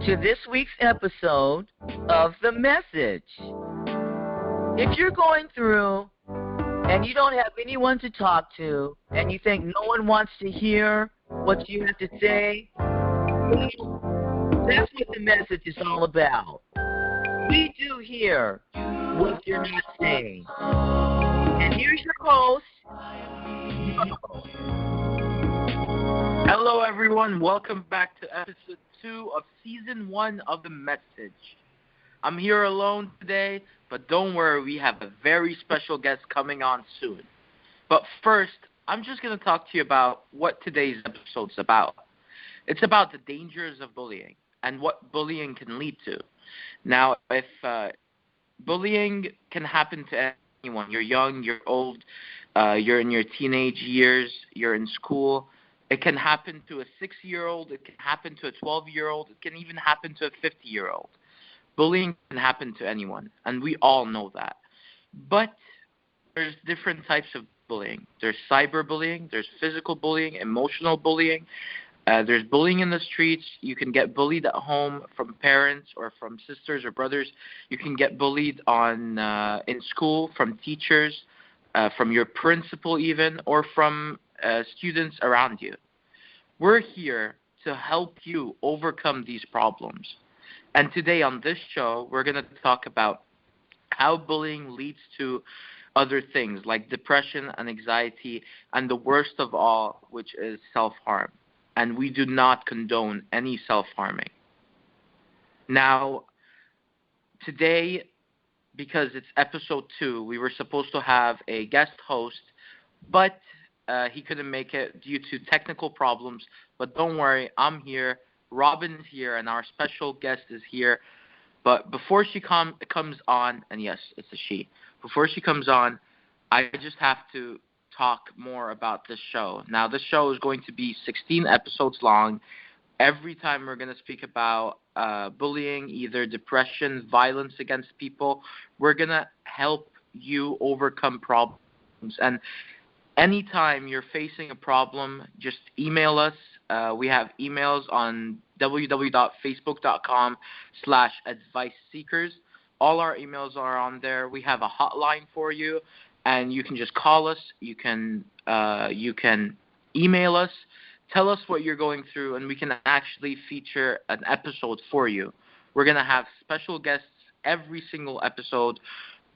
to this week's episode of The Message. If you're going through and you don't have anyone to talk to and you think no one wants to hear what you have to say, that's what The Message is all about. We do hear what you're not saying. And here's your host. Hello, everyone. Welcome back to episode 2 of season 1 of The Message. I'm here alone today, but don't worry, we have a very special guest coming on soon. But first, I'm just going to talk to you about what today's episode's about. It's about the dangers of bullying and what bullying can lead to. Now, if bullying can happen to anyone, you're young, you're old, you're in your teenage years, you're in school, it can happen to a 6-year-old, it can happen to a 12-year-old, it can even happen to a 50-year-old. Bullying can happen to anyone, and we all know that. But there's different types of bullying. There's cyberbullying, there's physical bullying, emotional bullying. There's bullying in the streets. You can get bullied at home from parents or from sisters or brothers. You can get bullied in school from teachers, from your principal even, or from students around you. We're here to help you overcome these problems. And today on this show, we're going to talk about how bullying leads to other things like depression and anxiety, and the worst of all, which is self-harm. And we do not condone any self-harming. Now, today, because it's episode 2, we were supposed to have a guest host, but he couldn't make it due to technical problems. But don't worry, I'm here, Robin's here, and our special guest is here. But before she comes on, and yes, it's a she, before she comes on, I just have to talk more about this show. Now, this show is going to be 16 episodes long. Every time we're going to speak about bullying, either depression, violence against people. We're going to help you overcome problems. And anytime you're facing a problem, just email us. We have emails on www.facebook.com/adviceseekers. All our emails are on there. We have a hotline for you. And you can just call us, you can email us, tell us what you're going through, and we can actually feature an episode for you. We're going to have special guests every single episode.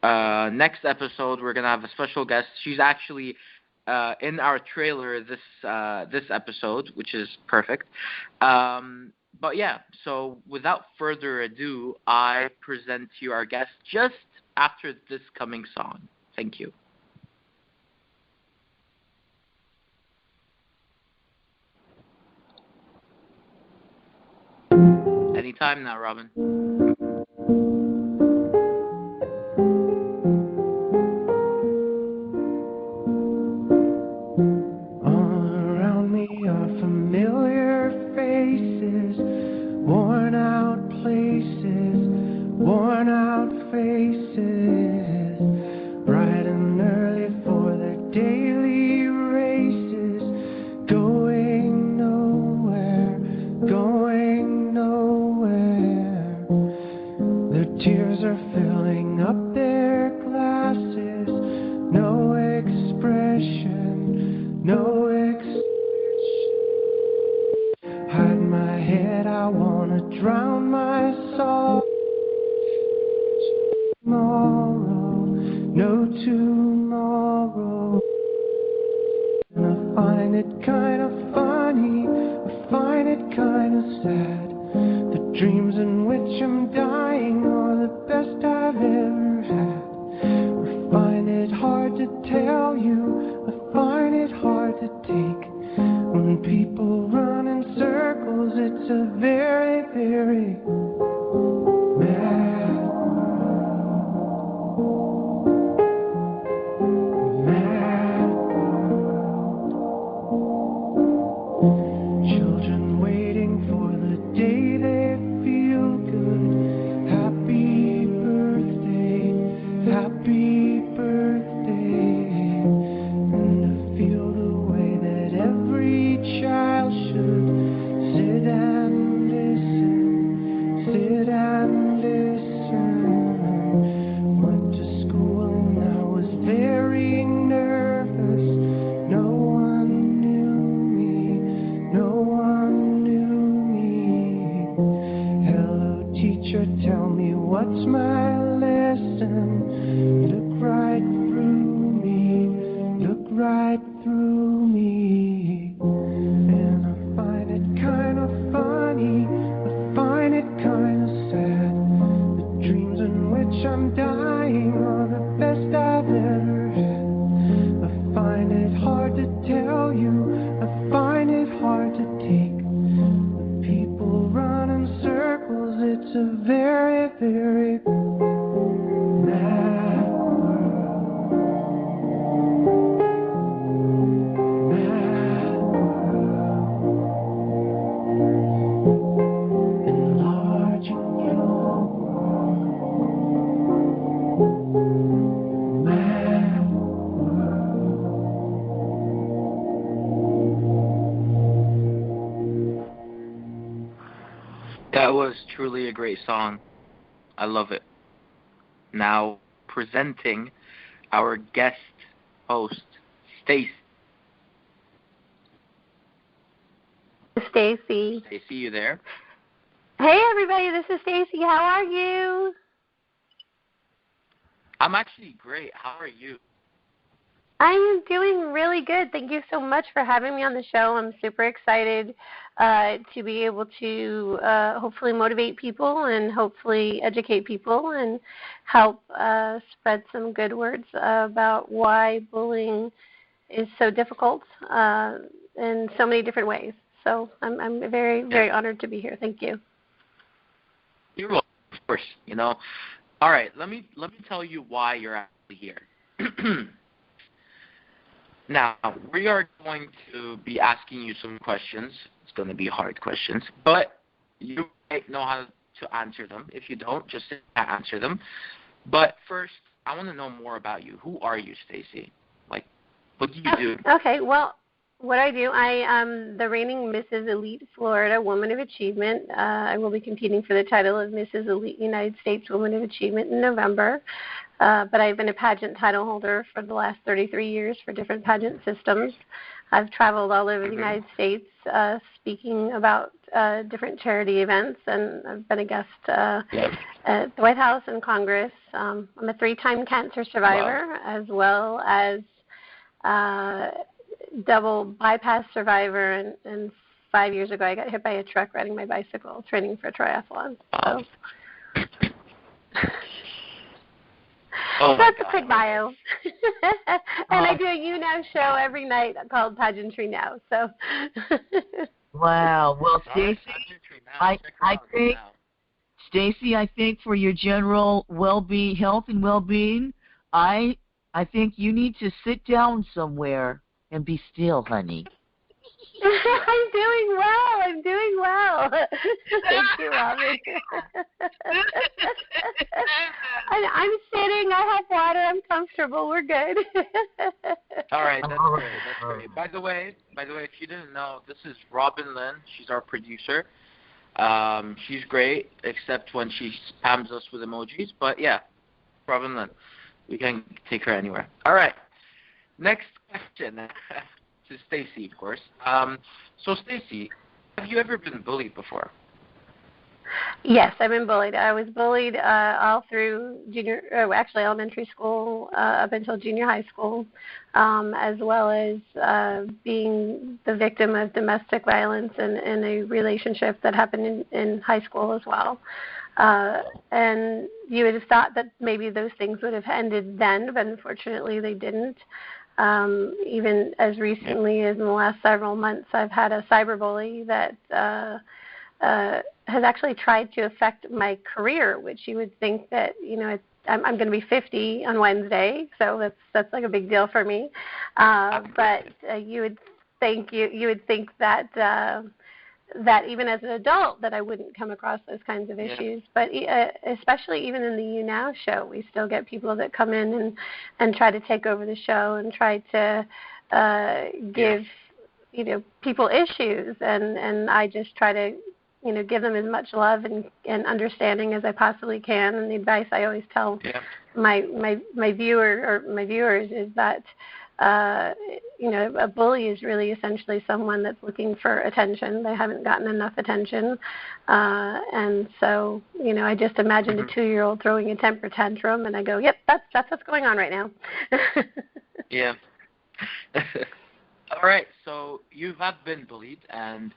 Next episode, we're going to have a special guest. She's actually in our trailer this episode, which is perfect. But yeah, so without further ado, I present to you our guest just after this coming song. Thank you. Anytime now, Robin. All around me are familiar faces, worn out places, worn out faces, bright and early for their daily races, going nowhere, going nowhere. Their tears are filling up their glasses, no expression, no expression. Hide my head, I wanna drown my soul. Tomorrow, no tomorrow. And I find it kind of funny, I find it kind of sad. The dreams in which I'm dying are the best I've ever had. I find it hard to tell you, I find it hard to take. When people run in circles, it's a very, very mad world. Children waiting for the day they feel good. Happy birthday, happy birthday. And I feel the way that every child should sit and listen That was truly a great song. I love it. Now presenting our guest host, Stacey. Stacey. Stacey, you there? Hey everybody, this is Stacey. How are you? I'm actually great. How are you? I am doing really good. Thank you so much for having me on the show. I'm super excited to be able to hopefully motivate people and hopefully educate people and help spread some good words about why bullying is so difficult in so many different ways. So I'm very, very honored to be here. Thank you. You're welcome, of course. All right. Let me tell you why you're actually here. Now, we are going to be asking you some questions. It's going to be hard questions, but you might know how to answer them. If you don't, just answer them. But first, I want to know more about you. Who are you, Stacey? Like, what do you do? Okay, well, what I do, I am the reigning Mrs. Elite Florida Woman of Achievement. I will be competing for the title of Mrs. Elite United States Woman of Achievement in November. But I've been a pageant title holder for the last 33 years for different pageant systems. I've traveled all over the United States speaking about different charity events, and I've been a guest at the White House and Congress. I'm a 3-time cancer survivor, as well as double bypass survivor, and 5 years ago I got hit by a truck riding my bicycle, training for a triathlon. So. That's a quick bio. And I do a You Now show every night called Pageantry Now. So. Wow. Well, Stacey, I think Stacey, I think for your general well-being, health and well-being, I think you need to sit down somewhere and be still, honey. I'm doing well. Thank you, Robin. I'm sitting. I have water. I'm comfortable. We're good. All right, that's great. By the way, if you didn't know, this is Robin Lynn. She's our producer. She's great, except when she spams us with emojis. But yeah, Robin Lynn. We can take her anywhere. All right. Next question. To Stacey, of course. So, Stacey, have you ever been bullied before? Yes, I've been bullied. I was bullied all through elementary school up until junior high school, as well as being the victim of domestic violence in a relationship that happened in high school as well. And you would have thought that maybe those things would have ended then, but unfortunately they didn't. Even as recently as in the last several months, I've had a cyberbully that has actually tried to affect my career, which you would think that, I'm going to be 50 on Wednesday, so that's like a big deal for me. But you would think that even as an adult that I wouldn't come across those kinds of issues. But especially even in the You Now show, we still get people that come in and try to take over the show and try to give people issues, and I just try to give them as much love and understanding as I possibly can. And the advice I always tell my viewers is that a bully is really essentially someone that's looking for attention. They haven't gotten enough attention. And so, I just imagined a 2-year-old throwing a temper tantrum, and I go, yep, that's what's going on right now. Yeah. All right. So you have been bullied, and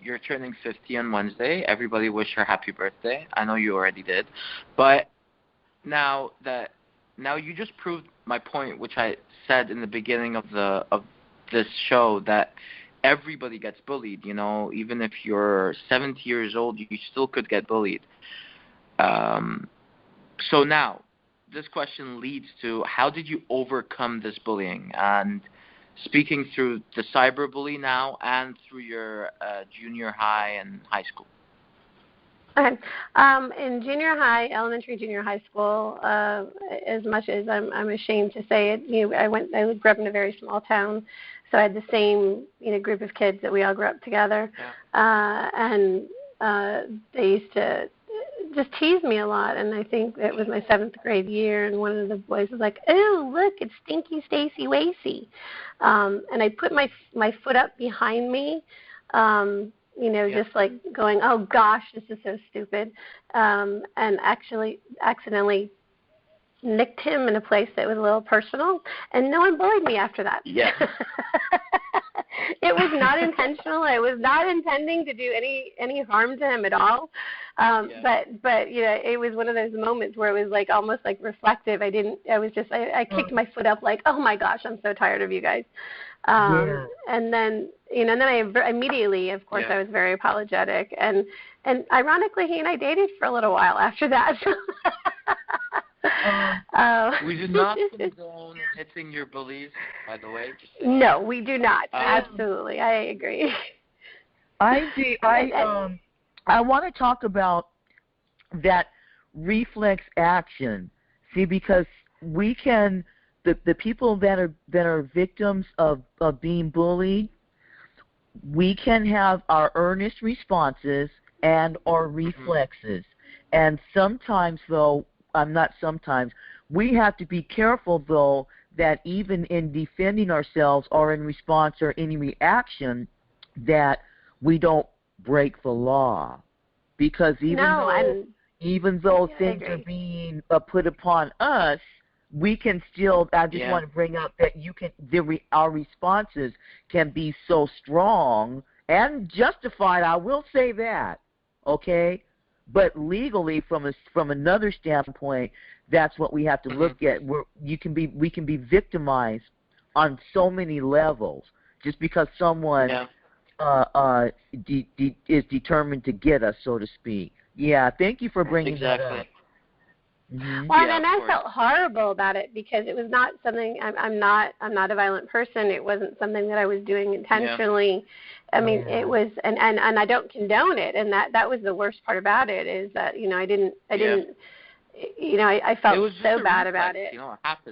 you're turning 50 on Wednesday. Everybody wish her happy birthday. I know you already did. But now you just proved my point, which I said in the beginning of this show, that everybody gets bullied. Even if you're 70 years old, you still could get bullied. So now, this question leads to, how did you overcome this bullying? And speaking through the cyberbully now and through your junior high and high school. Okay. In elementary, junior high school, as much as I'm ashamed to say it, I grew up in a very small town, so I had the same, group of kids that we all grew up together. And they used to just tease me a lot, and I think it was my 7th grade year, and one of the boys was like, "Oh, look, it's Stinky Stacey Wasey," and I put my foot up behind me, just like going, "Oh gosh, this is so stupid," and actually accidentally nicked him in a place that was a little personal, and no one bullied me after that. Yeah. It was not intentional. I was not intending to do any harm to him at all. But it was one of those moments where it was like almost like reflective. I kicked my foot up like, oh my gosh, I'm so tired of you guys. And then I immediately, of course, I was very apologetic, and ironically, he and I dated for a little while after that. We do not condone hitting your bullies, by the way. No, we do not. Absolutely, I agree. I want to talk about that reflex action. See, because we can, the people that are victims of being bullied, we can have our earnest responses and our reflexes. And sometimes, though, we have to be careful, though, that even in defending ourselves or in response or any reaction, that we don't break the law. Because even though things are being put upon us, we can still, I just want to bring up that our responses can be so strong and justified, I will say that, okay? But legally, from another standpoint, that's what we have to look at. We can be victimized on so many levels just because someone is determined to get us, so to speak. Yeah, thank you for bringing that up. Mm-hmm. Well, and I felt horrible about it because it was not something. I'm not a violent person. It wasn't something that I was doing intentionally. I mean, it was, and I don't condone it. And that was the worst part about it is that I didn't. I felt so bad about it.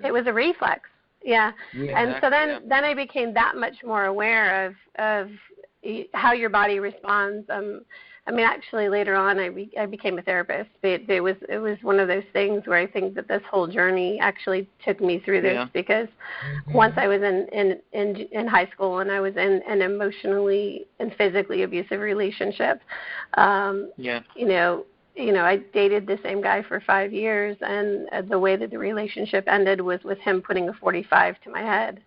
It was a reflex. Yeah. And so then I became that much more aware of how your body responds. I mean, actually, later on, I became a therapist. It was one of those things where I think that this whole journey actually took me through this because once I was in high school and I was in an emotionally and physically abusive relationship, I dated the same guy for 5 years, and the way that the relationship ended was with him putting a 45 to my head.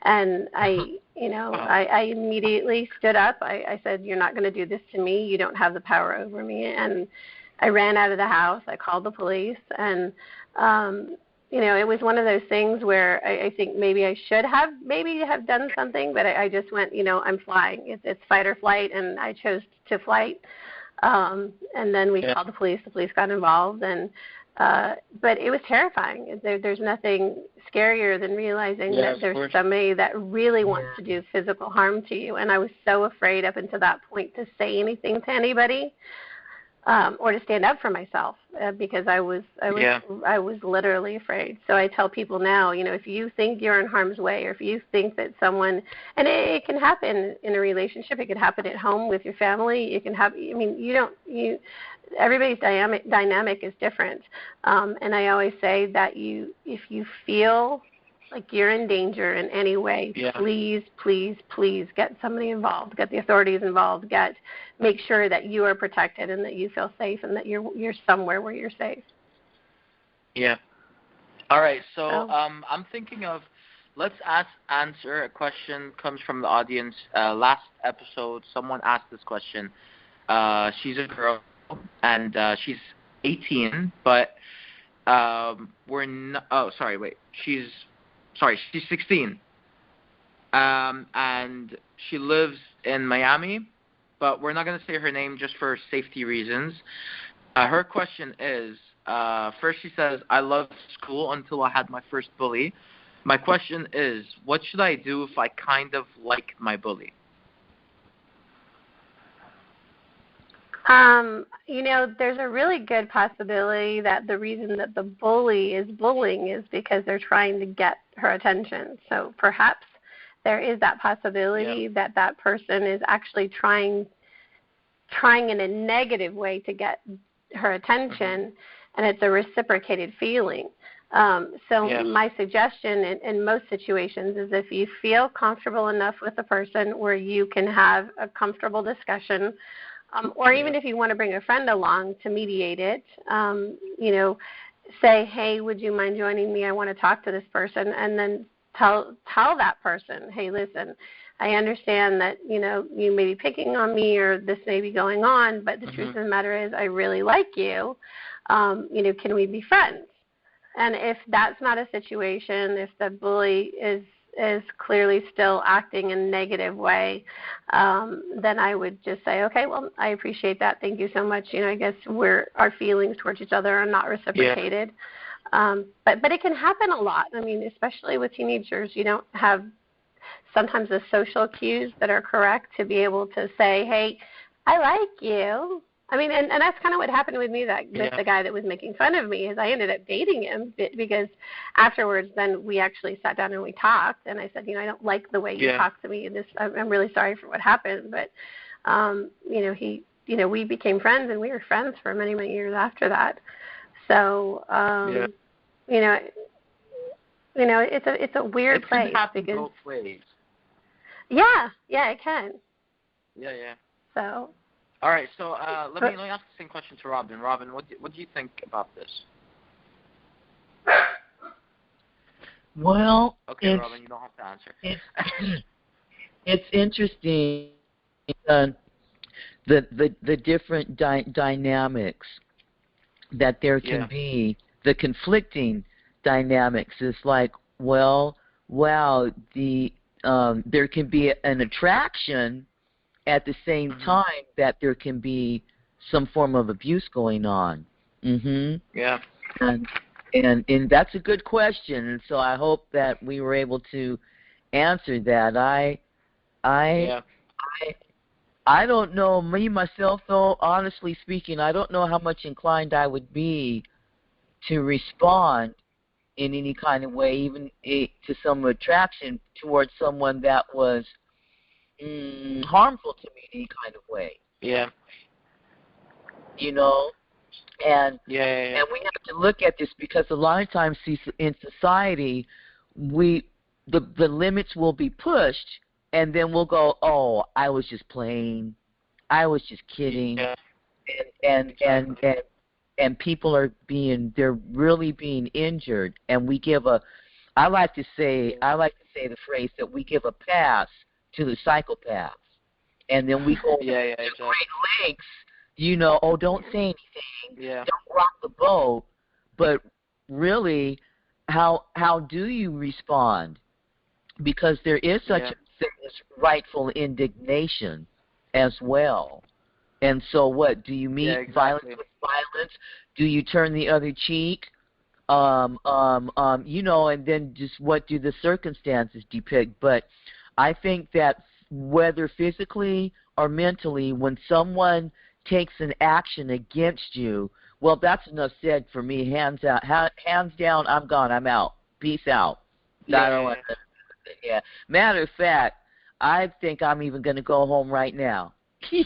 And I immediately stood up. I said, "You're not going to do this to me. You don't have the power over me." And I ran out of the house. I called the police. And, it was one of those things where I think maybe I should have done something, but I just went, I'm flying. It's fight or flight, and I chose to flight. And then we called the police. The police got involved, but it was terrifying. There's nothing scarier than realizing that there's somebody that really wants to do physical harm to you. And I was so afraid up until that point to say anything to anybody or to stand up for myself because I was literally afraid. So I tell people now, if you think you're in harm's way, or if you think that someone, and it can happen in a relationship, it can happen at home with your family, it can happen. I mean, everybody's dynamic is different, and I always say that if you feel like you're in danger in any way, please get somebody involved, get the authorities involved, make sure that you are protected and that you feel safe and that you're somewhere where you're safe. Yeah. All right. So I'm thinking of let's answer a question comes from the audience. Last episode, someone asked this question. She's a girl. And she's 18, but she's 16. And she lives in Miami, but we're not going to say her name just for safety reasons. Her question is, first she says, "I loved school until I had my first bully. My question is, what should I do if I kind of like my bully?" There's a really good possibility that the reason that the bully is bullying is because they're trying to get her attention. So perhaps there is that possibility that person is actually trying trying in a negative way to get her attention, and it's a reciprocated feeling. My suggestion in most situations is if you feel comfortable enough with a person where you can have a comfortable discussion, or even if you want to bring a friend along to mediate it, say, hey, would you mind joining me? I want to talk to this person, and then tell that person, hey, listen, I understand that, you may be picking on me or this may be going on, but the truth of the matter is I really like you. Can we be friends? And if that's not a situation, if the bully is clearly still acting in a negative way, then I would just say, okay, well, I appreciate that. Thank you so much. I guess our feelings towards each other are not reciprocated. Yeah. But it can happen a lot. I mean, especially with teenagers, you don't have sometimes the social cues that are correct to be able to say, hey, I like you. I mean, and that's kind of what happened with me with the guy that was making fun of me is I ended up dating him because afterwards then we actually sat down and we talked, and I said, I don't like the way you talk to me. I'm really sorry for what happened, but we became friends, and we were friends for many, many years after that. So it's a weird place because both ways. Yeah, it can. Yeah. So. All right, so let me ask the same question to Robin. Robin, what do you think about this? Well, okay, Robin, you don't have to answer. It's interesting the different dynamics that there can be, the conflicting dynamics. It's like, well, wow, there can be an attraction at the same time that there can be some form of abuse going on. Yeah. And that's a good question, and so I hope that we were able to answer that. I don't know, me myself though, honestly speaking, I don't know how much inclined I would be to respond in any kind of way, even to some attraction towards someone that was harmful to me in any kind of way. Yeah. And we have to look at this because a lot of times in society, the limits will be pushed, and then we'll go, oh, I was just playing, I was just kidding, and people are they're really being injured, and we give I like to say the phrase that we give a pass to the psychopaths, and then we go to great lengths, oh, don't say anything, don't rock the boat, but really, how do you respond? Because there is such a thing as rightful indignation as well. And so what, do you meet violence with violence? Do you turn the other cheek? And then just what do the circumstances depict? But I think that whether physically or mentally, when someone takes an action against you, well, that's enough said for me. Hands down, I'm gone. I'm out. Peace out. I don't want to. Yeah. Matter of fact, I think I'm even going to go home right now. No,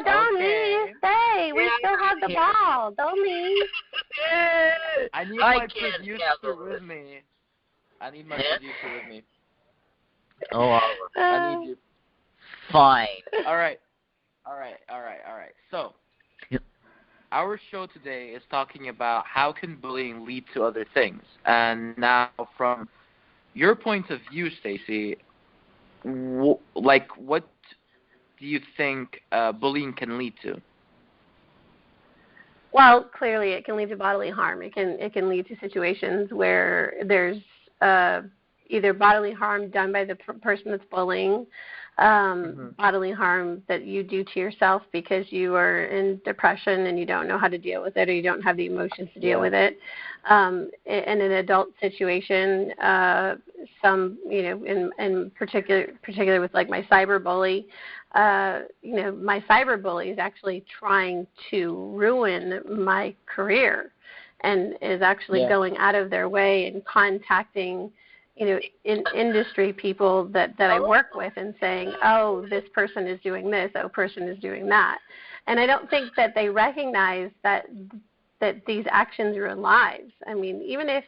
don't leave. Stay. We still have the ball. Don't leave. I need my producer with me. Oh, I need you. Fine. All right. So, our show today is talking about how can bullying lead to other things. And now, from your point of view, Stacey, what do you think bullying can lead to? Well, clearly it can lead to bodily harm. It can lead to situations where there's either bodily harm done by the person that's bullying, bodily harm that you do to yourself because you are in depression and you don't know how to deal with it, or you don't have the emotions to deal with it. In an adult situation, in particular with like my cyberbully, my cyberbully is actually trying to ruin my career and is actually going out of their way and contacting in industry people that I work with and saying, oh, this person is doing this, oh, person is doing that. And I don't think that they recognize that these actions ruin lives. I mean, even if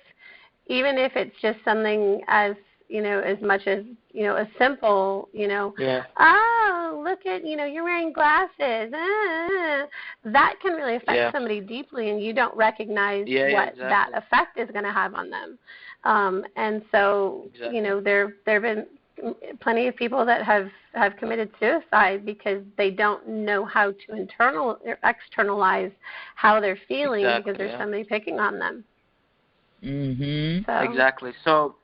it's just something as as much as a simple oh, look at you're wearing glasses, that can really affect somebody deeply, and you don't recognize what that effect is going to have on them. And so there have been plenty of people that have committed suicide because they don't know how to externalize how they're feeling because there's somebody picking on them. Mhm. Exactly. So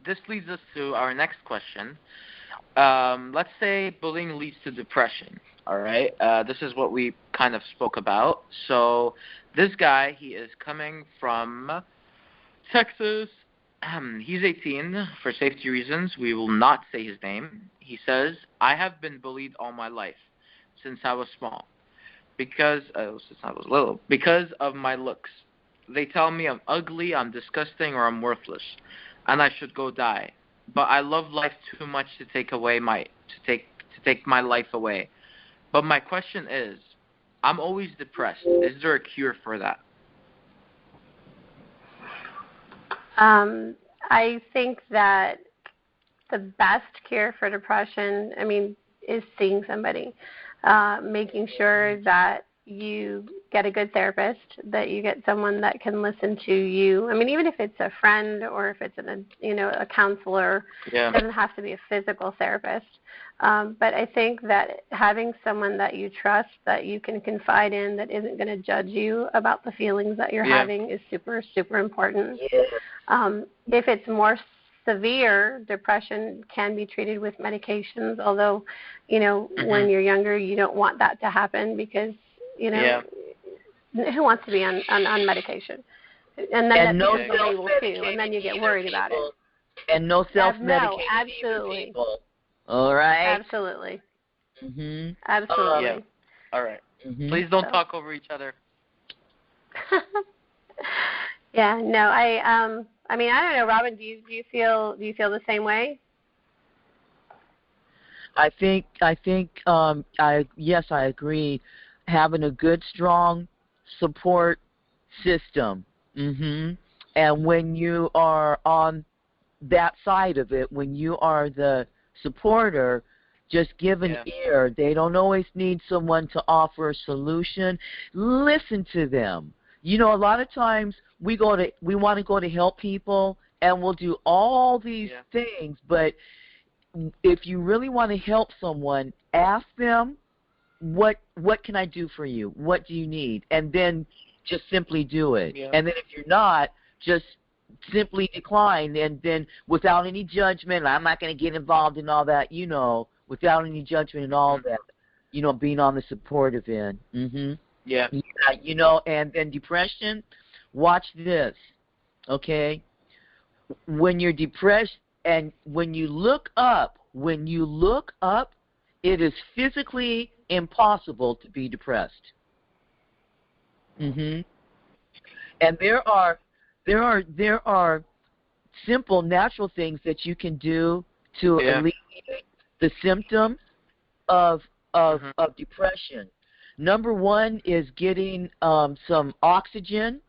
this leads us to our next question. Let's say bullying leads to depression. All right. This is what we kind of spoke about. So this guy, he is coming from Texas. He's 18. For safety reasons, we will not say his name. He says, I have been bullied all my life since I was small since I was little because of my looks. They tell me I'm ugly, I'm disgusting, or I'm worthless, and I should go die. But I love life too much to take my life away. But my question is, I'm always depressed. Is there a cure for that? I think that the best cure for depression, is seeing somebody, making sure that you get a good therapist, that you get someone that can listen to you. Even if it's a friend or if it's a counselor, it doesn't have to be a physical therapist. But I think that having someone that you trust, that you can confide in, that isn't going to judge you about the feelings that you're having is super, super important. If it's more severe, depression can be treated with medications, although, when you're younger, you don't want that to happen because, who wants to be on medication? And then that's able too, and then you get worried about it. And no self-medication. No, absolutely. People. All right. Absolutely. Mhm. Absolutely. All right. Please don't talk over each other. Yeah. No. I don't know, Robin. Do you feel the same way? I think. Yes, I agree. Having a good, strong support system. And when you are on that side of it, when you are the supporter, just give an ear. They don't always need someone to offer a solution. Listen to them. A lot of times we want to go to help people, and we'll do all these things, but if you really want to help someone, ask them, what can I do for you? What do you need? And then just simply do it. And then if you're not, just simply decline, and then without any judgment, I'm not going to get involved in all that, without any judgment and all that, being on the supportive end. And then depression, watch this, okay? When you're depressed and when you look up, it is physically impossible to be depressed. And there are simple, natural things that you can do to alleviate the symptoms of depression. Number one is getting some oxygen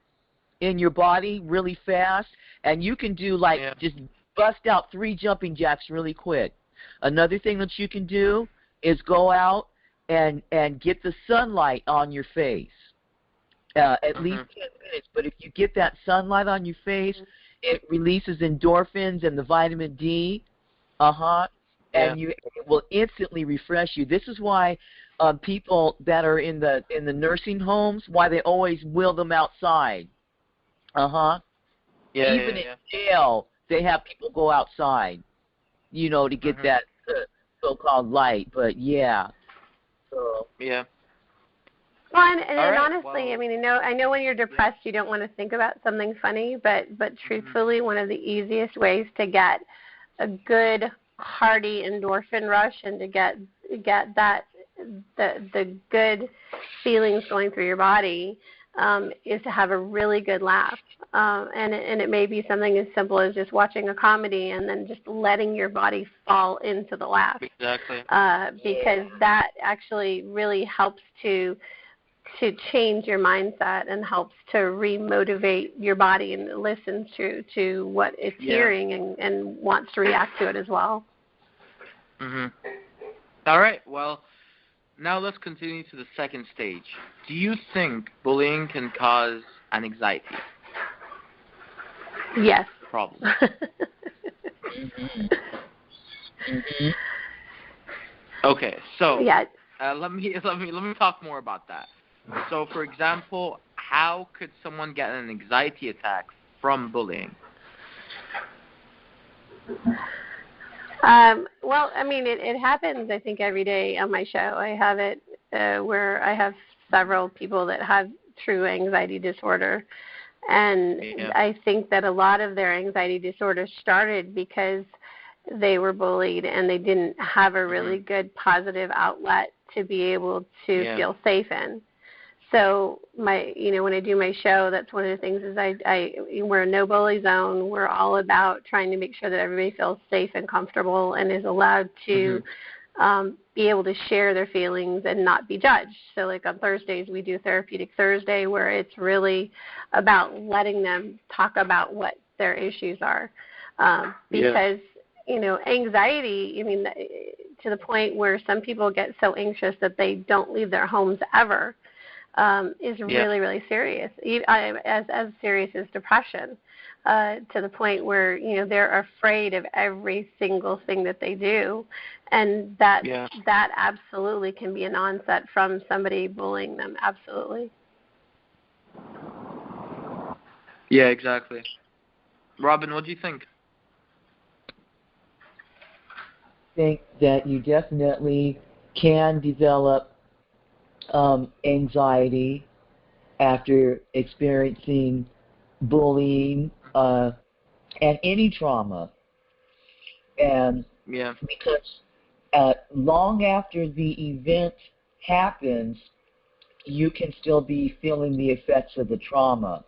in your body really fast, and you can do just bust out 3 jumping jacks really quick. Another thing that you can do is go out and get the sunlight on your face. At least 10 minutes, but if you get that sunlight on your face, it releases endorphins and the vitamin D, and it will instantly refresh you. This is why people that are in the nursing homes, why they always wheel them outside. Even in jail, they have people go outside, to get that so-called light. But Well, and honestly, I know when you're depressed, you don't want to think about something funny, but truthfully, one of the easiest ways to get a good, hearty endorphin rush and to get that the good feelings going through your body is to have a really good laugh. and it may be something as simple as just watching a comedy and then just letting your body fall into the laugh. Exactly. Because that actually really helps to change your mindset and helps to remotivate your body and listen to what it's hearing and wants to react to it as well. All right. Well, now let's continue to the second stage. Do you think bullying can cause an anxiety Yes. problem? Okay. So let me talk more about that. So, for example, how could someone get an anxiety attack from bullying? Well, I mean, it happens, I think, every day on my show. I have it where I have several people that have true anxiety disorder. And I think that a lot of their anxiety disorder started because they were bullied and they didn't have a really good positive outlet to be able to feel safe in. So when I do my show, that's one of the things is we're a no bully zone. We're all about trying to make sure that everybody feels safe and comfortable and is allowed to be able to share their feelings and not be judged. So like on Thursdays, we do Therapeutic Thursday where it's really about letting them talk about what their issues are. Because, anxiety, to the point where some people get so anxious that they don't leave their homes ever. Is really, really serious, as serious as depression, to the point where, they're afraid of every single thing that they do. And that absolutely can be an onset from somebody bullying them, absolutely. Yeah, exactly. Robin, what do you think? I think that you definitely can develop anxiety after experiencing bullying and any trauma. And because long after the event happens, you can still be feeling the effects of the trauma.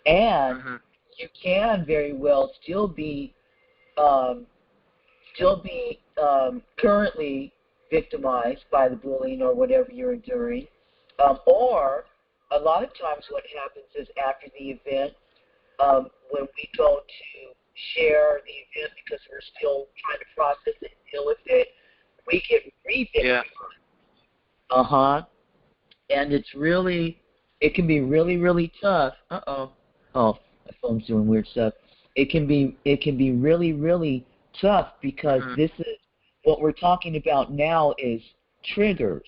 And you can very well still be currently victimized by the bullying or whatever you're enduring. Or a lot of times what happens is after the event, when we go to share the event because we're still trying to process it and deal with it, we get re-victimized. And it can be really, really tough. Oh, my phone's doing weird stuff. It can be really, really tough because this is what we're talking about now is triggers.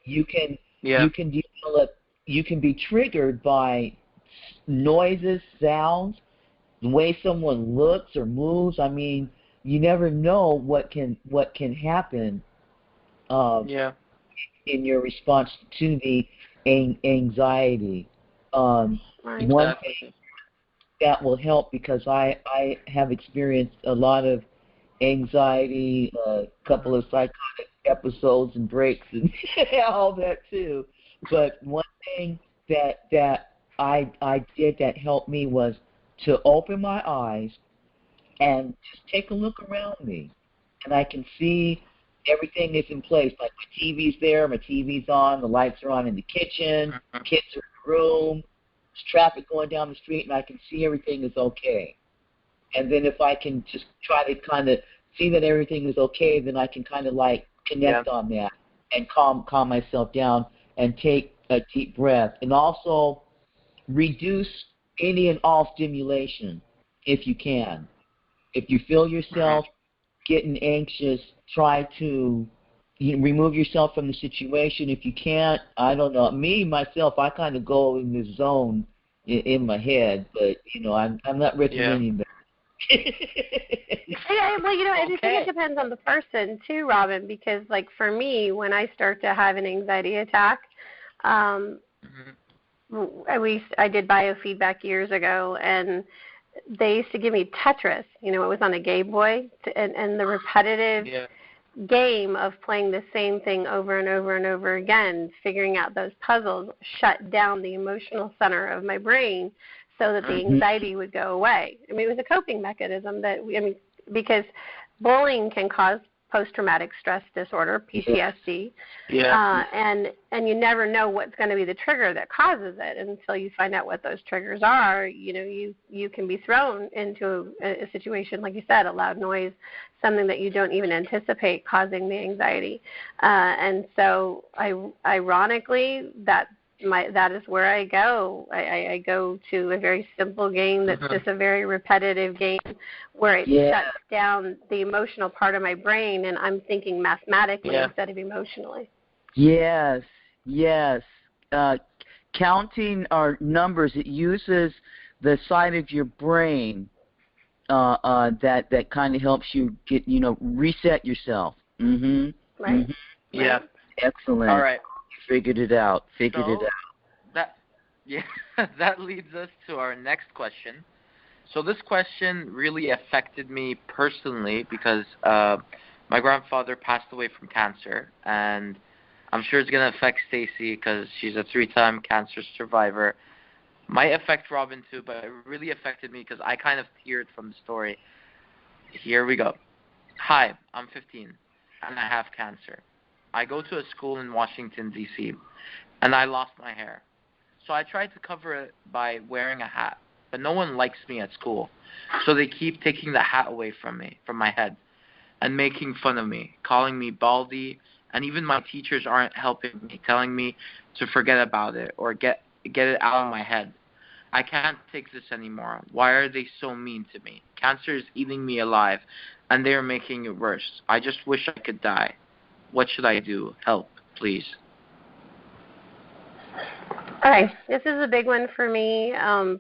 You can be triggered by noises, sounds, the way someone looks or moves. I mean, you never know what can happen in your response to the anxiety. One thing that will help, because I have experienced a lot of anxiety, a couple of psychotic episodes and breaks and all that too. But one thing that I did that helped me was to open my eyes and just take a look around me, and I can see everything is in place. Like my TV's there, my TV's on, the lights are on in the kitchen, kids are in the room, there's traffic going down the street, and I can see everything is okay. And then if I can just try to kind of see that everything is okay, then I can kind of like connect on that and calm myself down and take a deep breath. And also reduce any and all stimulation if you can. If you feel yourself getting anxious, try to remove yourself from the situation. If you can't, I don't know. Me, myself, I kind of go in this zone in my head, but, I'm not recommending that. Yeah, well, I think it depends on the person too, Robin, because like for me, when I start to have an anxiety attack, I did biofeedback years ago, and they used to give me Tetris. It was on a Game Boy, and the repetitive game of playing the same thing over and over and over again, figuring out those puzzles, shut down the emotional center of my brain so that the anxiety would go away. I mean, it was a coping mechanism because bullying can cause post-traumatic stress disorder, PTSD, and you never know what's going to be the trigger that causes it until you find out what those triggers are. You can be thrown into a situation, like you said, a loud noise, something that you don't even anticipate causing the anxiety. And so, ironically, that is where I go. I go to a very simple game that's just a very repetitive game where it shuts down the emotional part of my brain, and I'm thinking mathematically instead of emotionally. Yes. Counting our numbers, it uses the side of your brain that kind of helps you get, reset yourself. Right. Mm-hmm. Yeah. Excellent. All right. Figured it out. That leads us to our next question. So this question really affected me personally because my grandfather passed away from cancer, and I'm sure it's going to affect Stacey because she's a 3-time cancer survivor. Might affect Robin too, but it really affected me because I kind of teared from the story. Here we go. Hi, I'm 15, and I have cancer. I go to a school in Washington, D.C., and I lost my hair. So I tried to cover it by wearing a hat, but no one likes me at school. So they keep taking the hat away from my head, and making fun of me, calling me baldy, and even my teachers aren't helping me, telling me to forget about it or get it out of my head. I can't take this anymore. Why are they so mean to me? Cancer is eating me alive, and they're making it worse. I just wish I could die. What should I do? Help, please. Okay, this is a big one for me,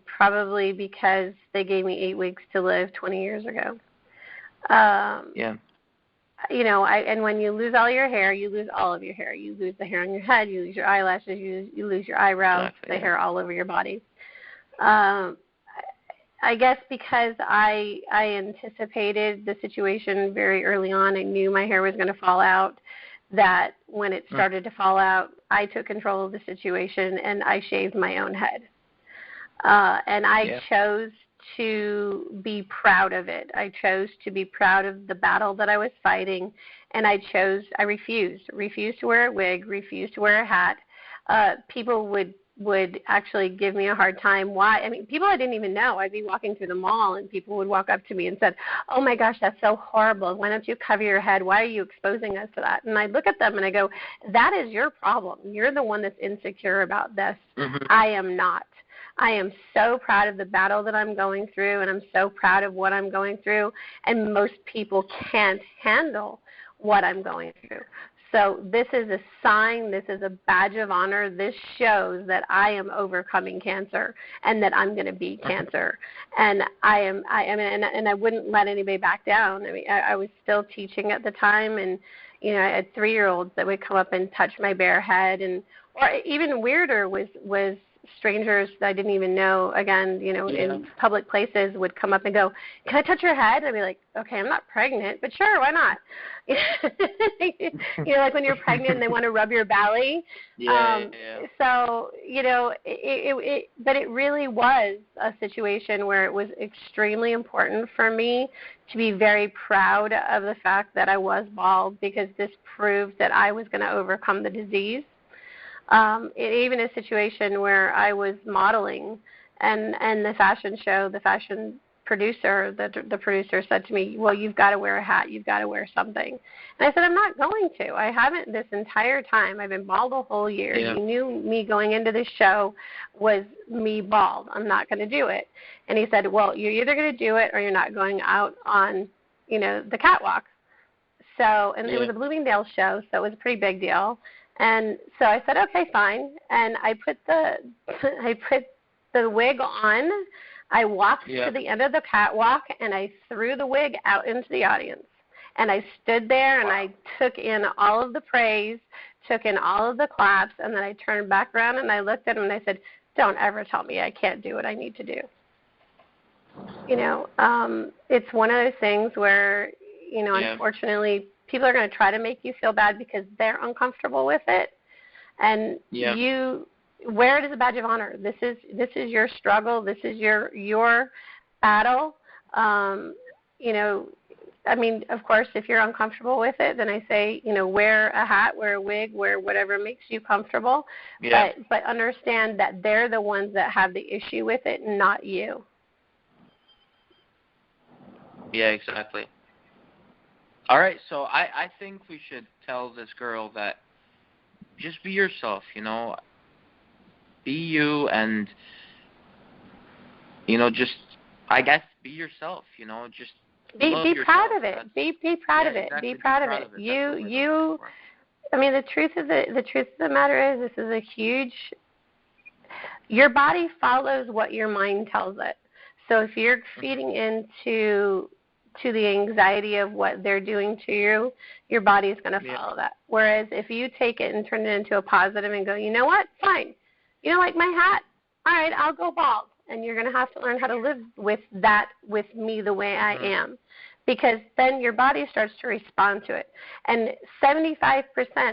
probably because they gave me 8 weeks to live 20 years ago. And when you lose all your hair, you lose all of your hair. You lose the hair on your head, you lose your eyelashes, you lose your eyebrows, the hair all over your body. I guess because I anticipated the situation very early on, I knew my hair was going to fall out, that when it started to fall out, I took control of the situation and I shaved my own head. And I chose to be proud of it. I chose to be proud of the battle that I was fighting, and I refused to wear a wig, refused to wear a hat. People would actually give me a hard time. Why? I mean, people I didn't even know. I'd be walking through the mall, and people would walk up to me and said, "Oh my gosh, that's so horrible. Why don't you cover your head? Why are you exposing us to that?" And I look at them and I go, "That is your problem. You're the one that's insecure about this. I am not. I am so proud of the battle that I'm going through, and I'm so proud of what I'm going through, and most people can't handle what I'm going through. So this is a sign, this is a badge of honor. This shows that I am overcoming cancer and that I'm going to beat cancer. And I wouldn't let anybody back down. I mean, I was still teaching at the time, and I had 3-year-olds that would come up and touch my bare head, or even weirder was strangers that I didn't even know, again, in public places would come up and go, "Can I touch your head?" I'd be like, "Okay, I'm not pregnant, but sure, why not?" Like when you're pregnant and they want to rub your belly. So, but it really was a situation where it was extremely important for me to be very proud of the fact that I was bald, because this proved that I was going to overcome the disease. Even a situation where I was modeling, and the fashion show, the fashion producer, the producer said to me, "Well, you've got to wear a hat, you've got to wear something." And I said, "I'm not going to. I haven't this entire time. I've been bald a whole year. You knew me going into this show was me bald. I'm not going to do it." And he said, "Well, you're either going to do it or you're not going out on, the catwalk." So, and it was a Bloomingdale's show, so it was a pretty big deal. And so I said, "Okay, fine." And I put the wig on. I walked to the end of the catwalk, and I threw the wig out into the audience. And I stood there, and I took in all of the praise, took in all of the claps, and then I turned back around, and I looked at him, and I said, "Don't ever tell me I can't do what I need to do." It's one of those things where, unfortunately, people are going to try to make you feel bad because they're uncomfortable with it. And wear it as a badge of honor. This is your struggle. This is your battle. You know, I mean, of course, if you're uncomfortable with it, then I say, you know, wear a hat, wear a wig, wear whatever makes you comfortable. Yeah. But understand that they're the ones that have the issue with it, not you. Yeah, exactly. All right, so I think we should tell this girl that just be yourself, you know. Be you and, you know, just, I guess, be yourself, you know, just be proud of it. Be proud of it. Exactly. Be proud of it. You I mean, the truth of the matter is, this is a huge, your body follows what your mind tells it. So if you're feeding into the anxiety of what they're doing to you, your body is going to follow that. Whereas if you take it and turn it into a positive and go, you know what, fine. You don't like my hat? All right, I'll go bald. And you're going to have to learn how to live with that, with me the way I am. Because then your body starts to respond to it. And 75%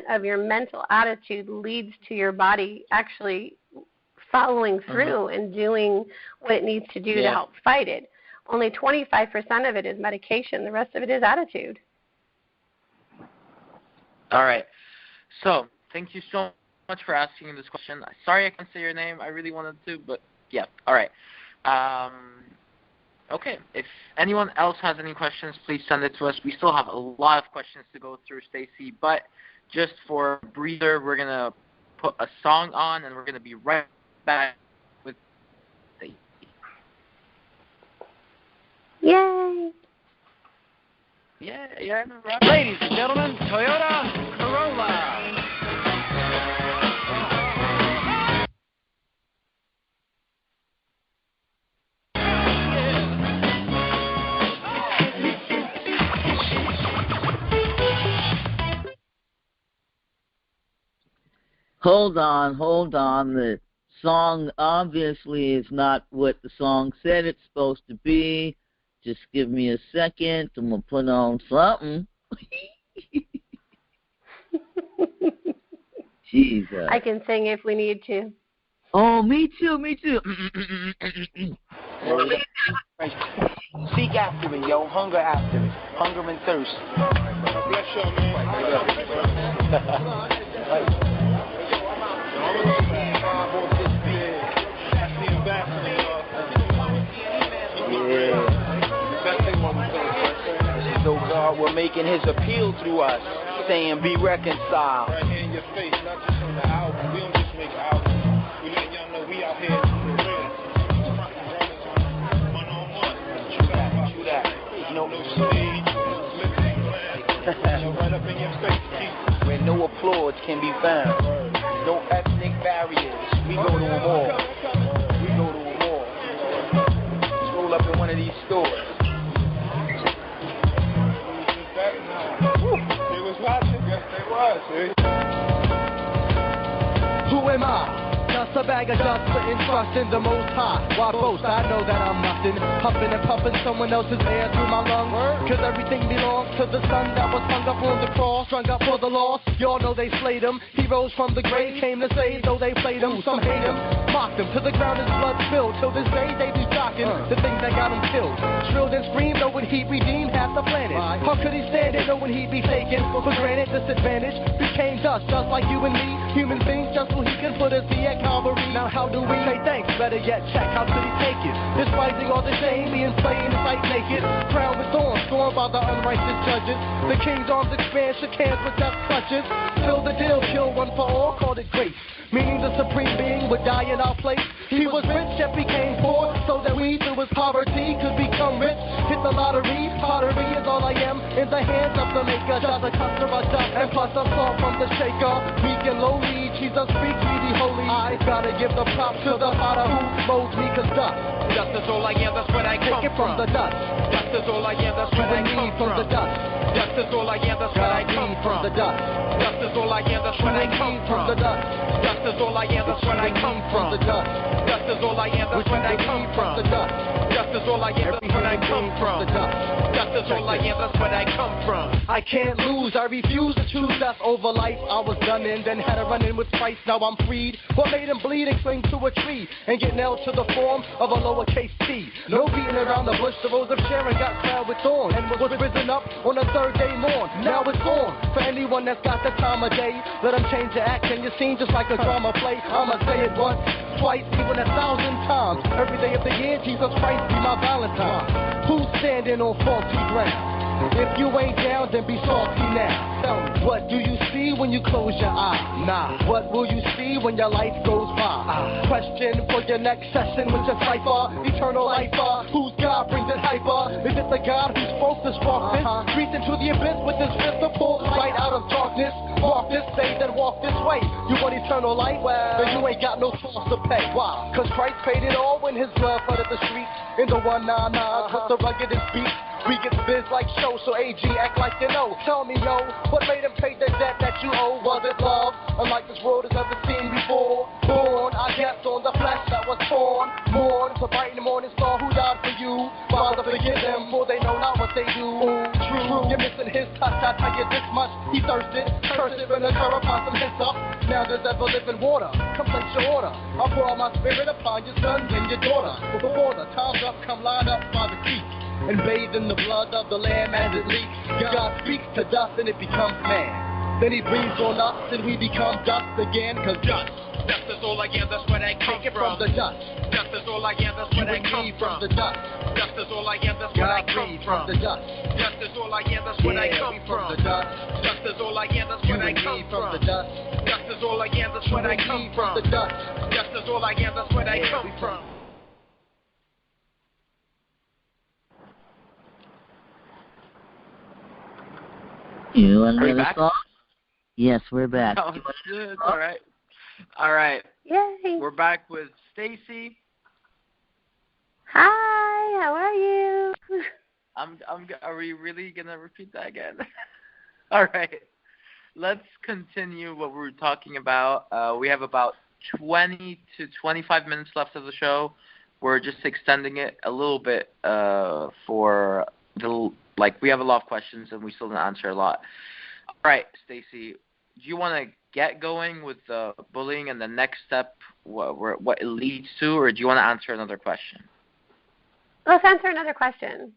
of your mental attitude leads to your body actually following through and doing what it needs to do to help fight it. Only 25% of it is medication. The rest of it is attitude. All right. So thank you so much for asking this question. Sorry I can't say your name. I really wanted to, but yeah. All right. Okay. If anyone else has any questions, please send it to us. We still have a lot of questions to go through, Stacey, but just for a breather, we're going to put a song on, and we're going to be right back with Stacey. Yay! Yeah. Ladies and gentlemen, Toyota Corolla. Hold on. The song obviously is not what the song said it's supposed to be. Just give me a second. I'm going to put on something. Jesus. I can sing if we need to. Oh, me too. Seek after it, yo. Hunger after it. Hunger and thirst. Bless you, man. So God, we're making his appeal through us, saying be reconciled. Right here in your face, not just on the album. We don't just make albums. We let y'all know we out here for real. One-on-one. True that. No stage. Right up in your face. Where no applause can be found. No ethnic barriers. We go to them all. Just roll up in one of these stores. They was watching. Yes, they was. Who am I? Just a bag of dust, putting trust in the Most High. Why boast? I know that I'm nothing. Pumping and pumping someone else's air through my lungs. Cause everything belongs to the son that was hung up on the cross, strung up for the lost. Y'all know they slayed him. He rose from the grave, came to save, though they played him. Some hate him, mocked him, to the ground his blood spilled. Till this day they be shocking the things that got him killed. Shrilled and screamed, knowing he'd redeemed half the planet. How could he stand it, knowing he'd be taken for granted? Disadvantage became dust, just like you and me. Human beings, just so he can put us at Calvary. Now how do we say thanks? Better yet, check how could he take it? Despising all the shame, being slain in sight naked. Crowned with thorns, scorned by the unrighteous judges. The king's arms expand, shook hands with death clutches. Till the deal, kill one for all, called it grace. Meaning the supreme being would die in our place. He was rich, yet became poor, so that we through his poverty could become rich. Hit the lottery, pottery is all I am in the hands of the maker. Just a customer dust, and plus a salt from the shaker. Meek and lowly, Jesus speaks me the holy. I gotta give the props to the Father who molds me, cause dust is all I am, that's where I come from. The dust. Dust is all I am, that's where I come from. The dust. Dust is all I am, that's where I come from. The dust. Dust is all I am, that's where I come from. The dust. Dust is all I am, that's where I come from. The dust. Dust is all I am, that's where I come from. The dust. Dust is all I am, that's where I come from. The dust. Dust is all I am, that's where I come from. I can't lose, I refuse to choose death over life. I was done in, then had a run in with Christ, now I'm freed. What made made him bleed and cling to a tree and get nailed to the form of a lowercase c. No beating around the bush, the rose of Sharon got crowned with thorns and was risen up on a third day morn. Now it's on for anyone that's got the time of day. Let them change the act and you seem just like a drama play. I'ma say it once, twice, even 1,000 times. Every day of the year, Jesus Christ be my Valentine. Who's standing on faulty ground? If you ain't down, then be salty now. Tell me, what do you see when you close your eyes? Nah. What will you see when your life goes by? Question for your next session with your cipher. Eternal life, whose God brings it hyper? Is it the God who spoke this darkness? Breathed into the abyss with his fist to pull right out of darkness. Walk this day, then walk this way. You want eternal life? Well, then you ain't got no toll to pay. Why? Cause Christ paid it all when his blood flooded the streets. In the 199 with the ruggedest beats. We get biz like show, so AG act like you know. Tell me, yo, what made him pay the debt that you owe? Was it love? Unlike this world has ever seen before. Born, I guess, on the flesh that was torn. Mourn, so bright in the morning star who died for you. Father, forgive them, for they know not what they do. True, you're missing his touch, I tell you this much. He thirsted, cursed it when the curve upon some hits up. Now there's ever living water, come place your order. I'll pour out my spirit upon your sons and your daughter. Before the time's up, come line up by the creek. And bathe in the blood of the Lamb as it leaks. God speaks to dust and it becomes man. Then he breathes on us and we become dust again. Cause dust is all I am, that's where I come from. The dust. Dust is all I am, that's where I come from. The dust. Dust is all I am, that's where I come from. The dust. Dust is all I am, that's where I come from. The dust. Dust is all I am, that's where I come from. The dust. Dust is all I am, that's where I come from. The dust. Dust is all I am, that's where I come from. You want Are we another back? song? Yes, we're back. Oh, shit. All right. All right. Yay. We're back with Stacey. Hi, how are you? Are we really going to repeat that again? All right. Let's continue what we were talking about. We have about 20 to 25 minutes left of the show. We're just extending it a little bit for the... Like, we have a lot of questions, and we still didn't answer a lot. All right, Stacey, do you want to get going with the bullying and the next step, what it leads to, or do you want to answer another question? Let's answer another question.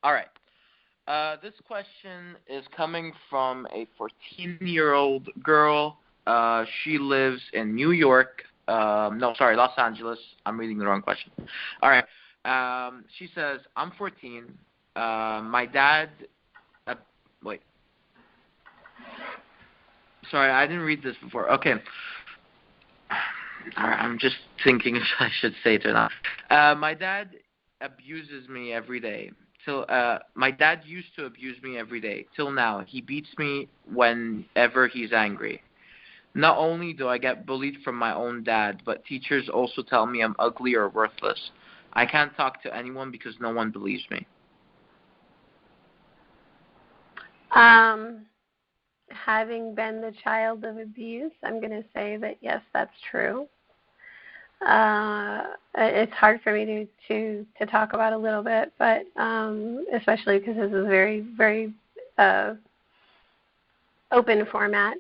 All right. This question is coming from a 14-year-old girl. She lives in New York. Los Angeles. I'm reading the wrong question. All right. She says, I'm 14. My dad, wait. Sorry, I didn't read this before. Okay. All right, I'm just thinking if I should say it or not. My dad abuses me every day. My dad used to abuse me every day. Till now, he beats me whenever he's angry. Not only do I get bullied from my own dad, but teachers also tell me I'm ugly or worthless. I can't talk to anyone because no one believes me. Having been the child of abuse, I'm going to say that yes, that's true. It's hard for me to talk about a little bit, but especially because this is a very, very open format.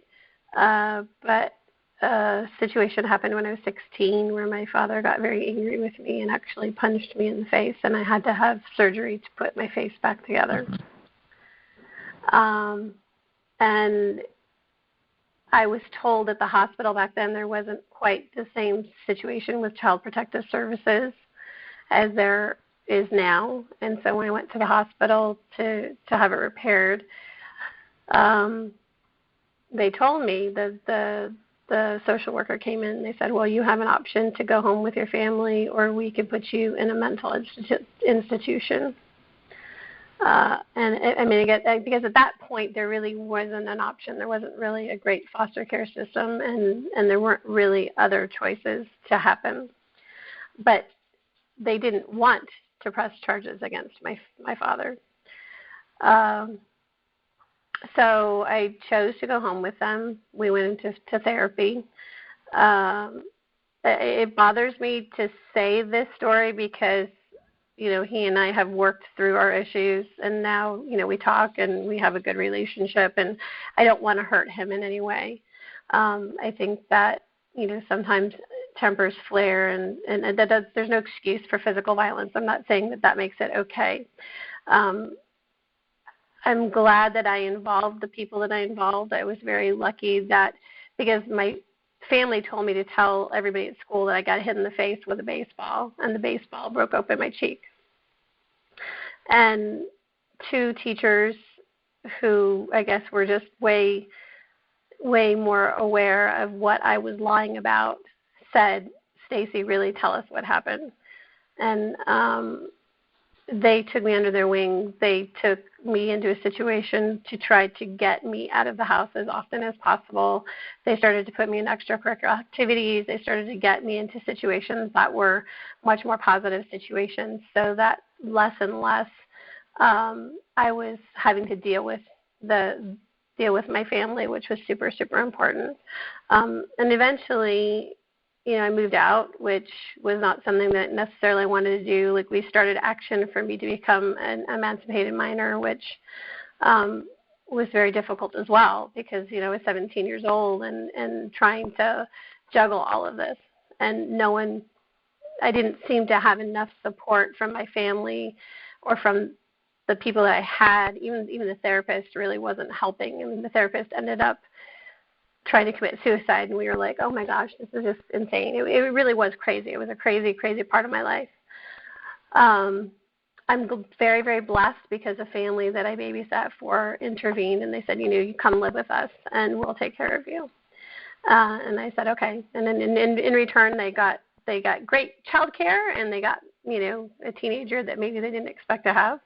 But a situation happened when I was 16 where my father got very angry with me and actually punched me in the face, and I had to have surgery to put my face back together. And I was told at the hospital back then there wasn't quite the same situation with Child Protective Services as there is now. And so when I went to the hospital to have it repaired, they told me that the social worker came in and they said, well, you have an option to go home with your family, or we could put you in a mental institution. Because at that point there really wasn't an option. There wasn't really a great foster care system, and there weren't really other choices to happen. But they didn't want to press charges against my father. So I chose to go home with them. We went into therapy. It bothers me to say this story because he and I have worked through our issues, and now, we talk and we have a good relationship, and I don't want to hurt him in any way. I think that sometimes tempers flare, and there's no excuse for physical violence. I'm not saying that makes it okay. I'm glad that I involved the people that I involved. I was very lucky that, because my family told me to tell everybody at school that I got hit in the face with a baseball, and the baseball broke open my cheek. And 2 teachers who I guess were just way more aware of what I was lying about said, "Stacey, really tell us what happened." And they took me under their wing. They took me into a situation to try to get me out of the house as often as possible. They started to put me in extracurricular activities. They started to get me into situations that were much more positive situations, so that less and less I was having to deal with my family, which was super, super important. And eventually, I moved out, which was not something that necessarily I wanted to do. Like, we started action for me to become an emancipated minor, which was very difficult as well, because, I was 17 years old and trying to juggle all of this. And I didn't seem to have enough support from my family or from the people that I had. Even the therapist really wasn't helping. I mean, the therapist ended up trying to commit suicide, and we were like, oh my gosh, this is just insane. It really was crazy. It was a crazy, crazy part of my life. I'm very, very blessed because a family that I babysat for intervened, and they said, you come live with us and we'll take care of you. And I said, okay. And then in return, they got great child care, and they got, a teenager that maybe they didn't expect to have.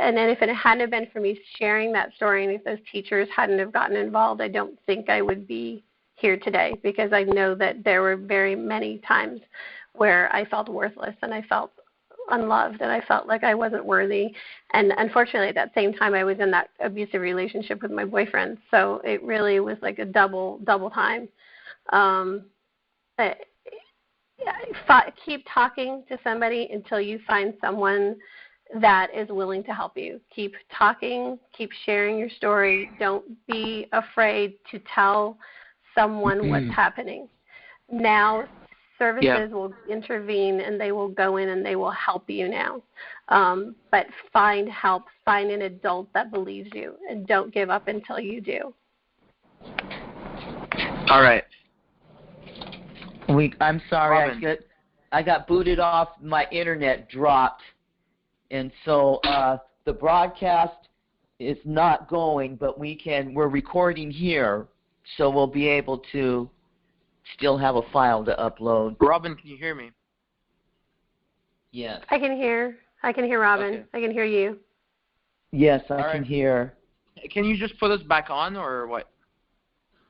And then if it hadn't been for me sharing that story, and if those teachers hadn't have gotten involved, I don't think I would be here today, because I know that there were very many times where I felt worthless, and I felt unloved, and I felt like I wasn't worthy. And unfortunately, at that same time, I was in that abusive relationship with my boyfriend. So it really was like a double time. Keep talking to somebody until you find someone that is willing to help you. Keep talking, keep sharing your story. Don't be afraid to tell someone what's happening. Now, services will intervene, and they will go in and they will help you now. But find help, find an adult that believes you, and don't give up until you do. All right. I'm sorry, Robin. I got booted off. My internet dropped, and so the broadcast is not going. But we're recording here, so we'll be able to still have a file to upload. Robin, can you hear me? Yes. I can hear Robin. Okay. I can hear you. Yes, I All can right. hear. Can you just put us back on, or what?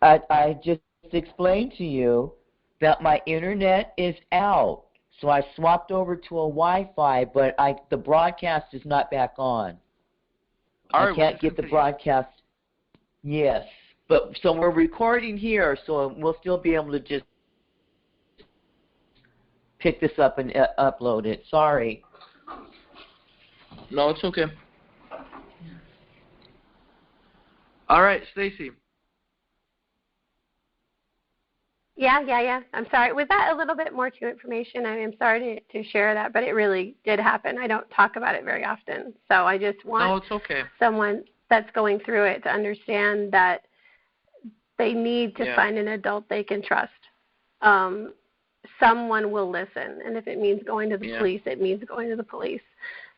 I just explained to you that my internet is out. So I swapped over to a Wi-Fi, but the broadcast is not back on. All right, I can't get the broadcast. Yes. But so we're recording here, so we'll still be able to just pick this up and upload it. Sorry. No, it's okay. All right, Stacey. Yeah. I'm sorry. Was that a little bit more to information? I'm sorry to share that, but it really did happen. I don't talk about it very often. So I just want it's okay. someone that's going through it to understand that they need to find an adult they can trust. Someone will listen, and if it means going to the police, it means going to the police.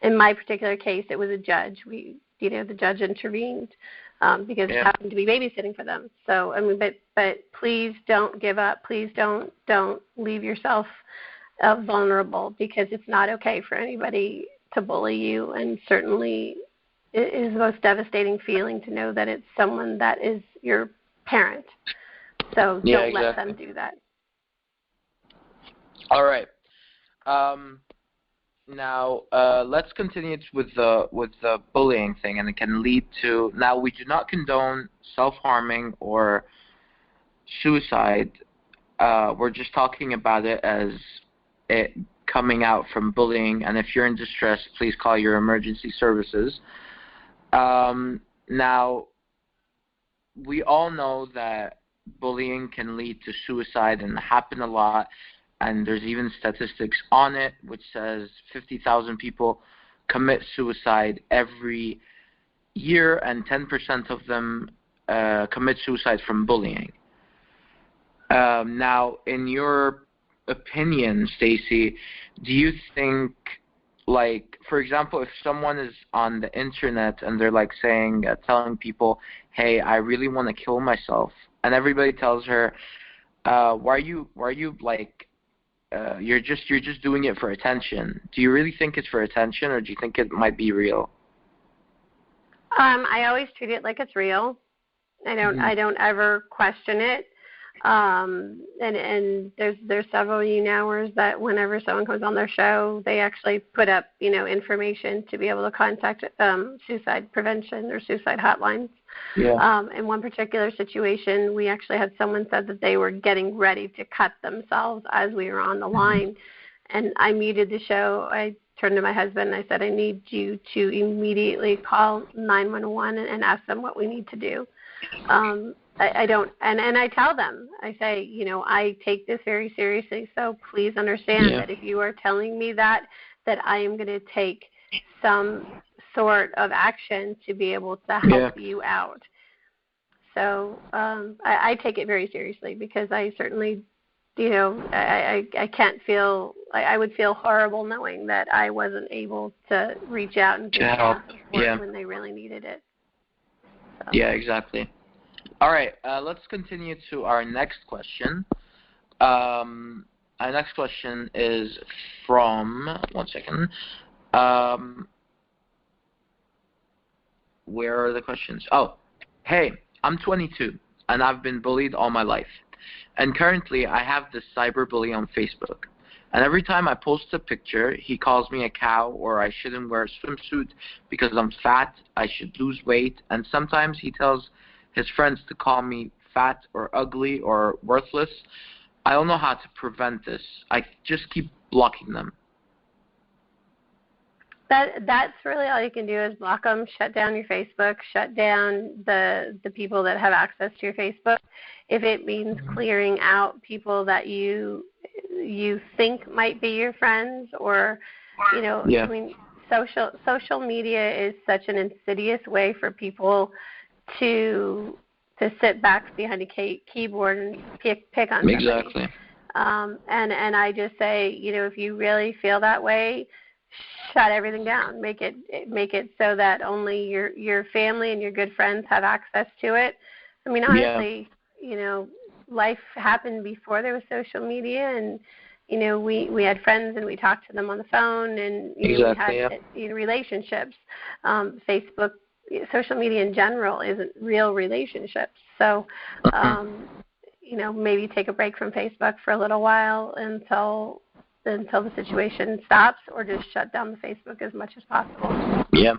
In my particular case, it was a judge. The judge intervened because it happened to be babysitting for them. So but please don't give up. Please don't leave yourself vulnerable, because it's not okay for anybody to bully you, and certainly it is the most devastating feeling to know that it's someone that is your parent. So don't let them do that. All right. Now let's continue with the bullying thing, and it can lead to. Now, we do not condone self-harming or suicide. We're just talking about it as it coming out from bullying, and if you're in distress, please call your emergency services. Now, we all know that bullying can lead to suicide and happen a lot. And there's even statistics on it which says 50,000 people commit suicide every year, and 10% of them commit suicide from bullying. Now, in your opinion, Stacey, do you think, like, for example, if someone is on the internet and they're like saying, telling people, hey, I really want to kill myself, and everybody tells her, why are you like, you're just doing it for attention. Do you really think it's for attention, or do you think it might be real? I always treat it like it's real. I don't ever question it. And there's several hours that whenever someone comes on their show, they actually put up, information to be able to contact suicide prevention or suicide hotlines. Yeah. In one particular situation, we actually had someone said that they were getting ready to cut themselves as we were on the line. And I muted the show. I turned to my husband and I said, I need you to immediately call 911 and ask them what we need to do. I don't, and I tell them, I say, I take this very seriously, so please understand that if you are telling me that I am going to take some sort of action to be able to help you out. So I take it very seriously, because I certainly, I can't feel, I would feel horrible knowing that I wasn't able to reach out and get help when they really needed it. So. Yeah, exactly. All right, let's continue to our next question. Our next question is from, one second. Where are the questions? Oh, hey, I'm 22, and I've been bullied all my life. And currently, I have this cyberbully on Facebook. And every time I post a picture, he calls me a cow, or I shouldn't wear a swimsuit because I'm fat, I should lose weight. And sometimes he tells his friends to call me fat or ugly or worthless. I don't know how to prevent this. I just keep blocking them. That's really all you can do is block them, shut down your Facebook, shut down the people that have access to your Facebook. If it means clearing out people that you think might be your friends, or I mean, social media is such an insidious way for people to sit back behind a keyboard and pick on somebody. Exactly. And I just say, if you really feel that way, shut everything down. Make it so that only your family and your good friends have access to it. I mean, honestly, life happened before there was social media, and we had friends and we talked to them on the phone, and we had relationships. Facebook, social media in general isn't real relationships. So, maybe take a break from Facebook for a little while until the situation stops, or just shut down the Facebook as much as possible. Yeah.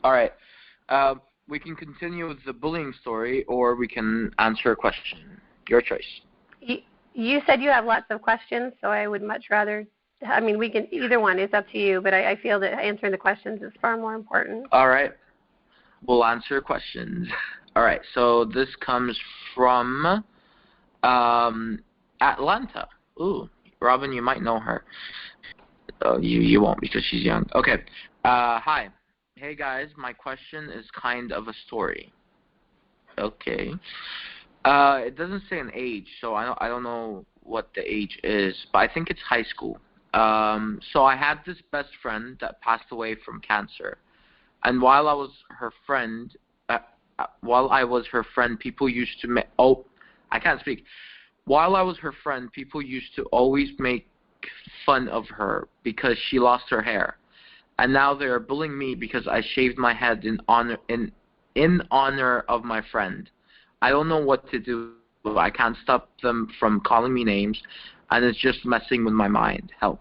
All right. We can continue with the bullying story, or we can answer a question. Your choice. You said you have lots of questions, so I would much rather, we can, either one, it's up to you, but I feel that answering the questions is far more important. All right. We'll answer questions. All right. So this comes from Atlanta. Ooh. Robin, you might know her. Oh, you won't, because she's young. Okay. Hi. Hey, guys. My question is kind of a story. Okay. It doesn't say an age, so I don't know what the age is, but I think it's high school. So I had this best friend that passed away from cancer. And while I was her friend, people used to I can't speak. While I was her friend, people used to always make fun of her because she lost her hair. And now they are bullying me because I shaved my head in honor of my friend. I don't know what to do. I can't stop them from calling me names, and it's just messing with my mind. Help.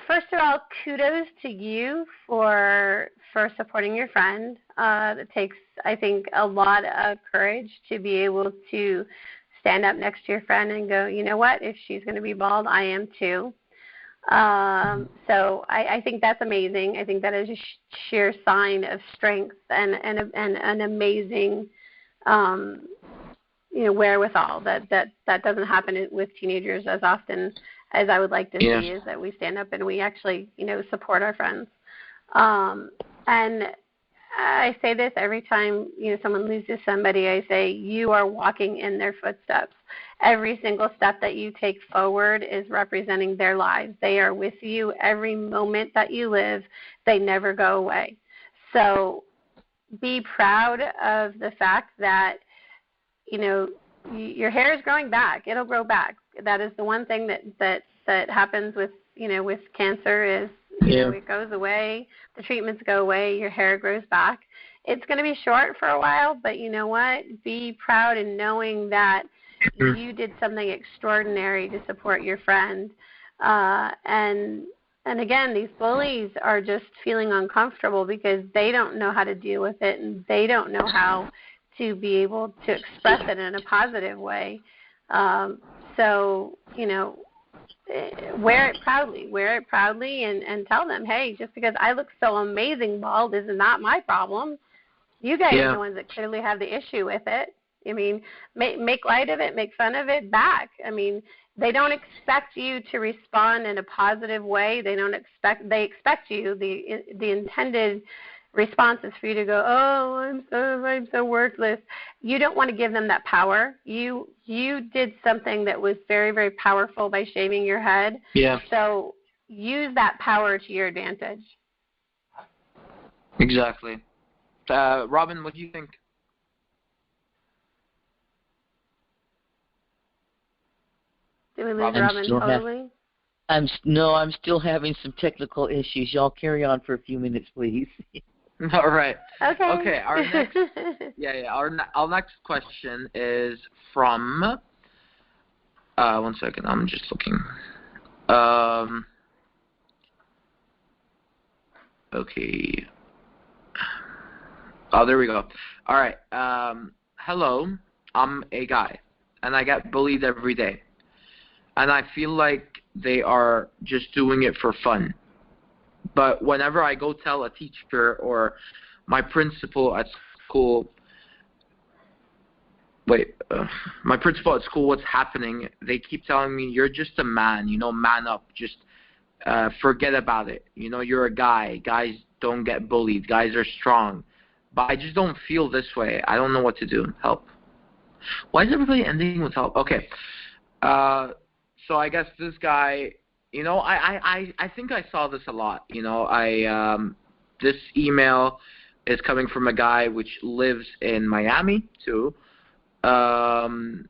First of all, kudos to you for supporting your friend. It takes, I think, a lot of courage to be able to stand up next to your friend and go, you know what, if she's going to be bald, I am too. So I think that's amazing. I think that is a sheer sign of strength and an amazing, wherewithal. That doesn't happen with teenagers as often as I would like to see. Is that we stand up and we actually, support our friends. And I say this every time, someone loses somebody. I say, you are walking in their footsteps. Every single step that you take forward is representing their lives. They are with you every moment that you live. They never go away. So be proud of the fact that, your hair is growing back. It'll grow back. That is the one thing that happens with, with cancer is, it goes away, the treatments go away, your hair grows back. It's going to be short for a while, but you know what? Be proud in knowing that you did something extraordinary to support your friend. And again, these bullies are just feeling uncomfortable because they don't know how to deal with it and they don't know how to be able to express it in a positive way. So, wear it proudly and tell them, hey, just because I look so amazing bald is not my problem. You guys are the ones that clearly have the issue with it. I mean, make light of it, make fun of it back. I mean, they don't expect you to respond in a positive way. They expect you, the intended response is for you to go, oh, I'm so worthless. You don't want to give them that power. You did something that was very, very powerful by shaving your head. Yeah. So use that power to your advantage. Exactly. Robin, what do you think? Did we lose Robin totally? I'm still having some technical issues. Y'all carry on for a few minutes, please. All right. Okay. Our next, our next question is from. One second. I'm just looking. Okay. Oh, there we go. All right. Hello. I'm a guy, and I get bullied every day, and I feel like they are just doing it for fun. But whenever I go tell a teacher or my principal at school, what's happening, they keep telling me, you're just a man, man up, just forget about it. You're a guy. Guys don't get bullied. Guys are strong. But I just don't feel this way. I don't know what to do. Help. Why is everybody ending with help? Okay. So I guess this guy... I think I saw this a lot. This email is coming from a guy which lives in Miami too, and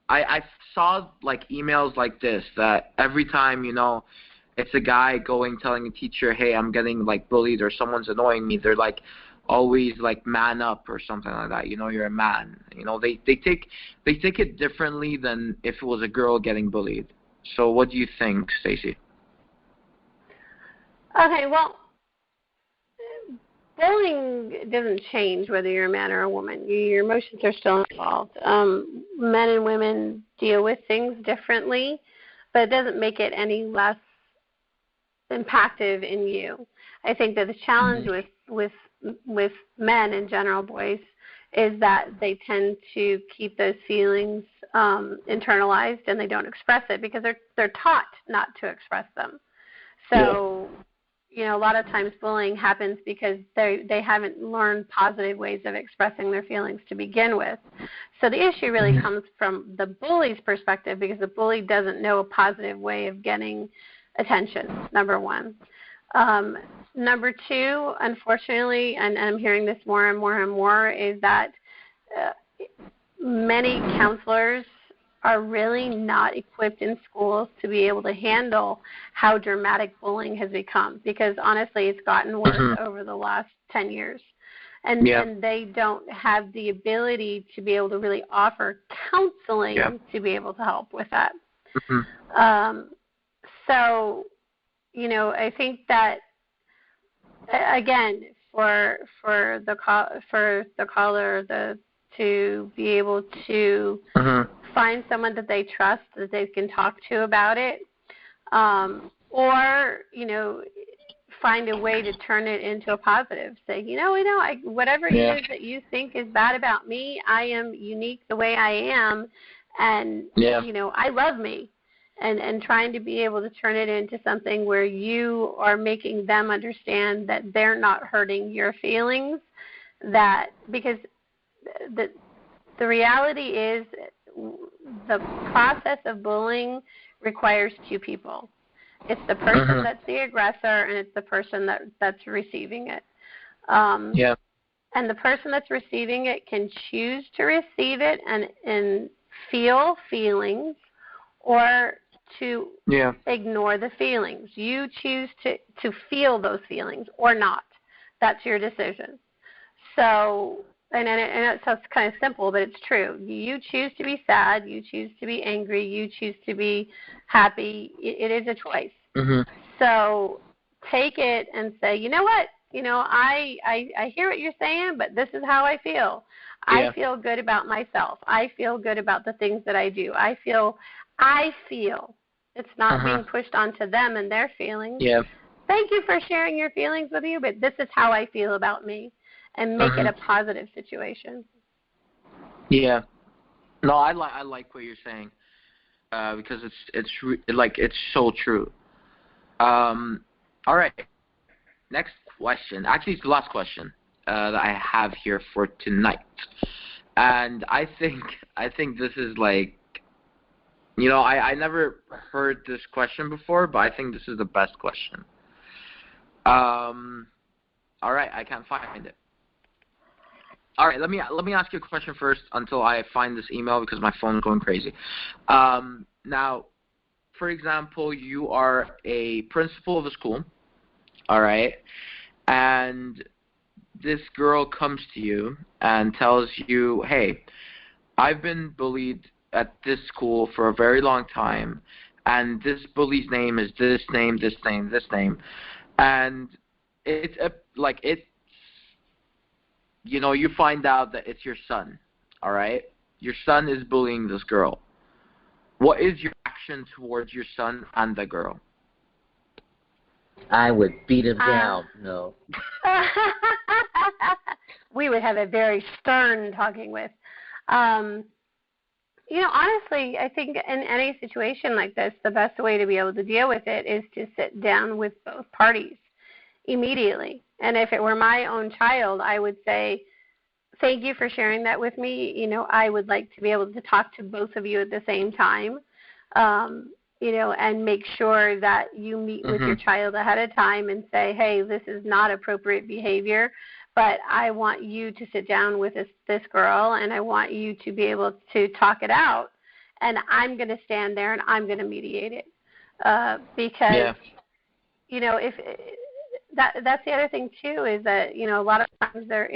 I saw like emails like this that every time it's a guy telling a teacher, hey, I'm getting like bullied or someone's annoying me. They're like always like man up or something like that. You're a man. They take it differently than if it was a girl getting bullied. So what do you think, Stacey? Okay, well, bullying doesn't change whether you're a man or a woman. Your emotions are still involved. Men and women deal with things differently, but it doesn't make it any less impactful in you. I think that the challenge with men in general, boys, is that they tend to keep those feelings internalized and they don't express it because they're taught not to express them. So, a lot of times bullying happens because they haven't learned positive ways of expressing their feelings to begin with. So the issue really comes from the bully's perspective because the bully doesn't know a positive way of getting attention, number one. Number two, unfortunately, and I'm hearing this more and more and more, is that many counselors are really not equipped in schools to be able to handle how dramatic bullying has become because, honestly, it's gotten worse over the last 10 years. And they don't have the ability to be able to really offer counseling to be able to help with that. So, I think that, again, for the caller to be able to find someone that they trust that they can talk to about it, Or, find a way to turn it into a positive. Say, whatever it is that you think is bad about me, I am unique the way I am, and I love me. And trying to be able to turn it into something where you are making them understand that they're not hurting your feelings. Because the reality is the process of bullying requires two people. It's the person that's the aggressor, and it's the person that's receiving it. And the person that's receiving it can choose to receive it and feel feelings, or to ignore the feelings. You choose to feel those feelings or not. That's your decision. So, and it sounds kind of simple, but it's true. You choose to be sad. You choose to be angry. You choose to be happy. It is a choice. So take it and say, you know what? I hear what you're saying, but this is how I feel. I feel good about myself. I feel good about the things that I do. I feel. It's not being pushed onto them and their feelings. Thank you for sharing your feelings with you, but this is how I feel about me, and make it a positive situation. Yeah. No, I like what you're saying, because it's so true. All right. Next question. Actually, it's the last question that I have here for tonight, and I think this is like, I never heard this question before, but I think this is the best question. All right, I can't find it. All right, let me ask you a question first until I find this email, because my phone's going crazy. Now, for example, you are a principal of a school, all right, and this girl comes to you and tells you, hey, I've been bullied at this school for a very long time, and this bully's name is this name, this name, this name, and you find out that it's your son, all right? Your son is bullying this girl. What is your action towards your son and the girl? I would beat him down. No. We would have a very stern talking with. Honestly, I think in any situation like this, the best way to be able to deal with it is to sit down with both parties immediately. And if it were my own child, I would say, thank you for sharing that with me. I would like to be able to talk to both of you at the same time, and make sure that you meet with your child ahead of time and say, hey, this is not appropriate behavior, but I want you to sit down with this girl, and I want you to be able to talk it out, and I'm going to stand there and I'm going to mediate it, because if that's the other thing too, is that a lot of times there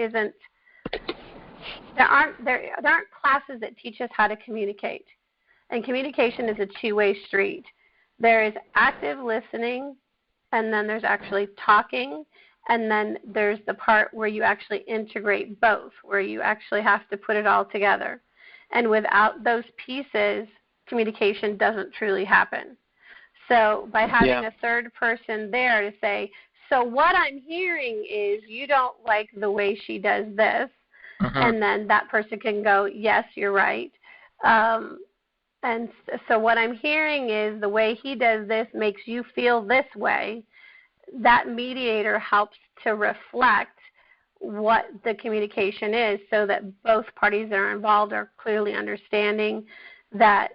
aren't classes that teach us how to communicate, and communication is a two-way street. There is active listening, and then there's actually talking, and then there's the part where you actually integrate both, where you actually have to put it all together. And without those pieces, communication doesn't truly happen. So by having a third person there to say, so what I'm hearing is you don't like the way she does this, and then that person can go, yes, you're right. And so what I'm hearing is the way he does this makes you feel this way. That mediator helps to reflect what the communication is, so that both parties that are involved are clearly understanding that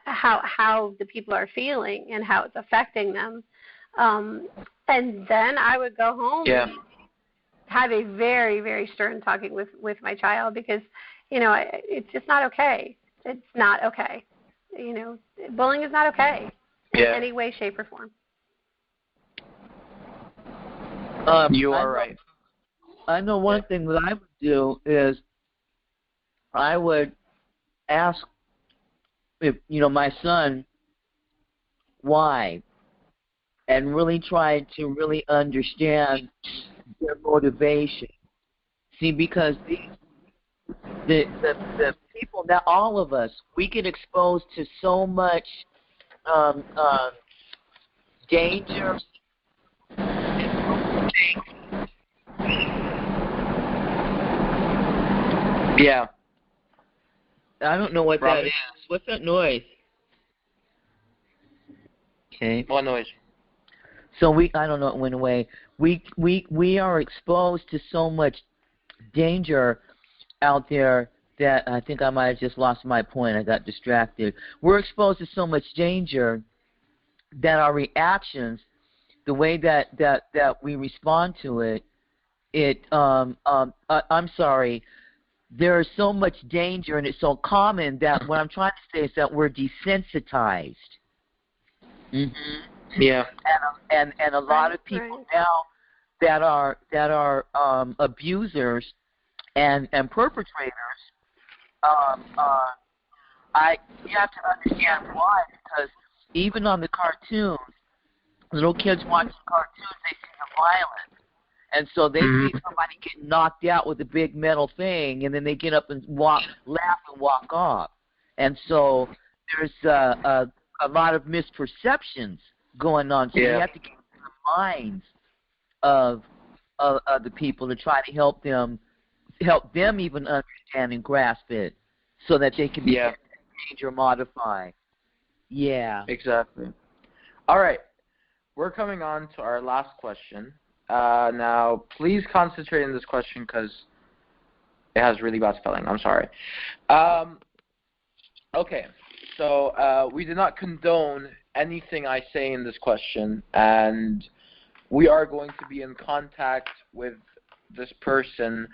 how the people are feeling and how it's affecting them. And then I would go home and have a very, very stern talking with my child, because, it's just not okay. It's not okay. Bullying is not okay in any way, shape, or form. You are right. I know one thing that I would do is I would ask, if my son, why, and really try to really understand their motivation. See, because the people, that all of us, we get exposed to so much danger. Yeah. I don't know what Robin? that is. What's that noise? Okay. What noise? So I don't know, it went away. We are exposed to so much danger out there that I think I might have just lost my point. I got distracted. We're exposed to so much danger that our reactions, the way that we respond to it, I'm sorry, there is so much danger and it's so common that what I'm trying to say is that we're desensitized. Mm-hmm. Yeah. And a lot of people now that are abusers and perpetrators, you have to understand why, because even on the cartoons, little kids watching cartoons, they see the violence. And so they see somebody get knocked out with a big metal thing, and then they get up and laugh and walk off. And so there's a lot of misperceptions going on. So you have to get into the minds of the people to try to help them even understand and grasp it, so that they can change or modify. Yeah. Exactly. All right. We're coming on to our last question. Now, please concentrate on this question because it has really bad spelling. I'm sorry. Okay. So we do not condone anything I say in this question, and we are going to be in contact with this person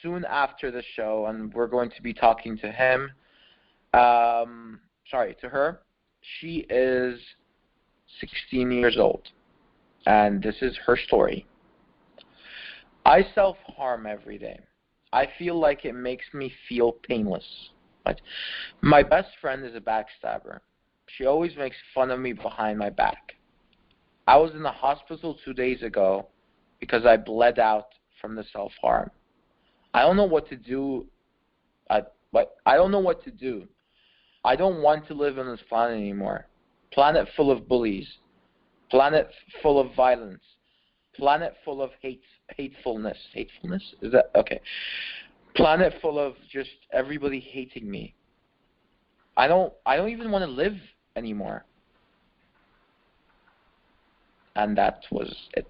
soon after the show, and we're going to be talking to him. To her. She is 16 years old, and this is her story. I self-harm every day. I feel like it makes me feel painless. Right? My best friend is a backstabber. She always makes fun of me behind my back. I was in the hospital 2 days ago because I bled out from the self-harm. I don't know what to do. I don't know what to do. I don't want to live on this planet anymore. Planet full of bullies. Planet full of violence. Planet full of hatefulness. Hatefulness? Is that okay? Planet full of just everybody hating me. I don't even want to live anymore. And that was it.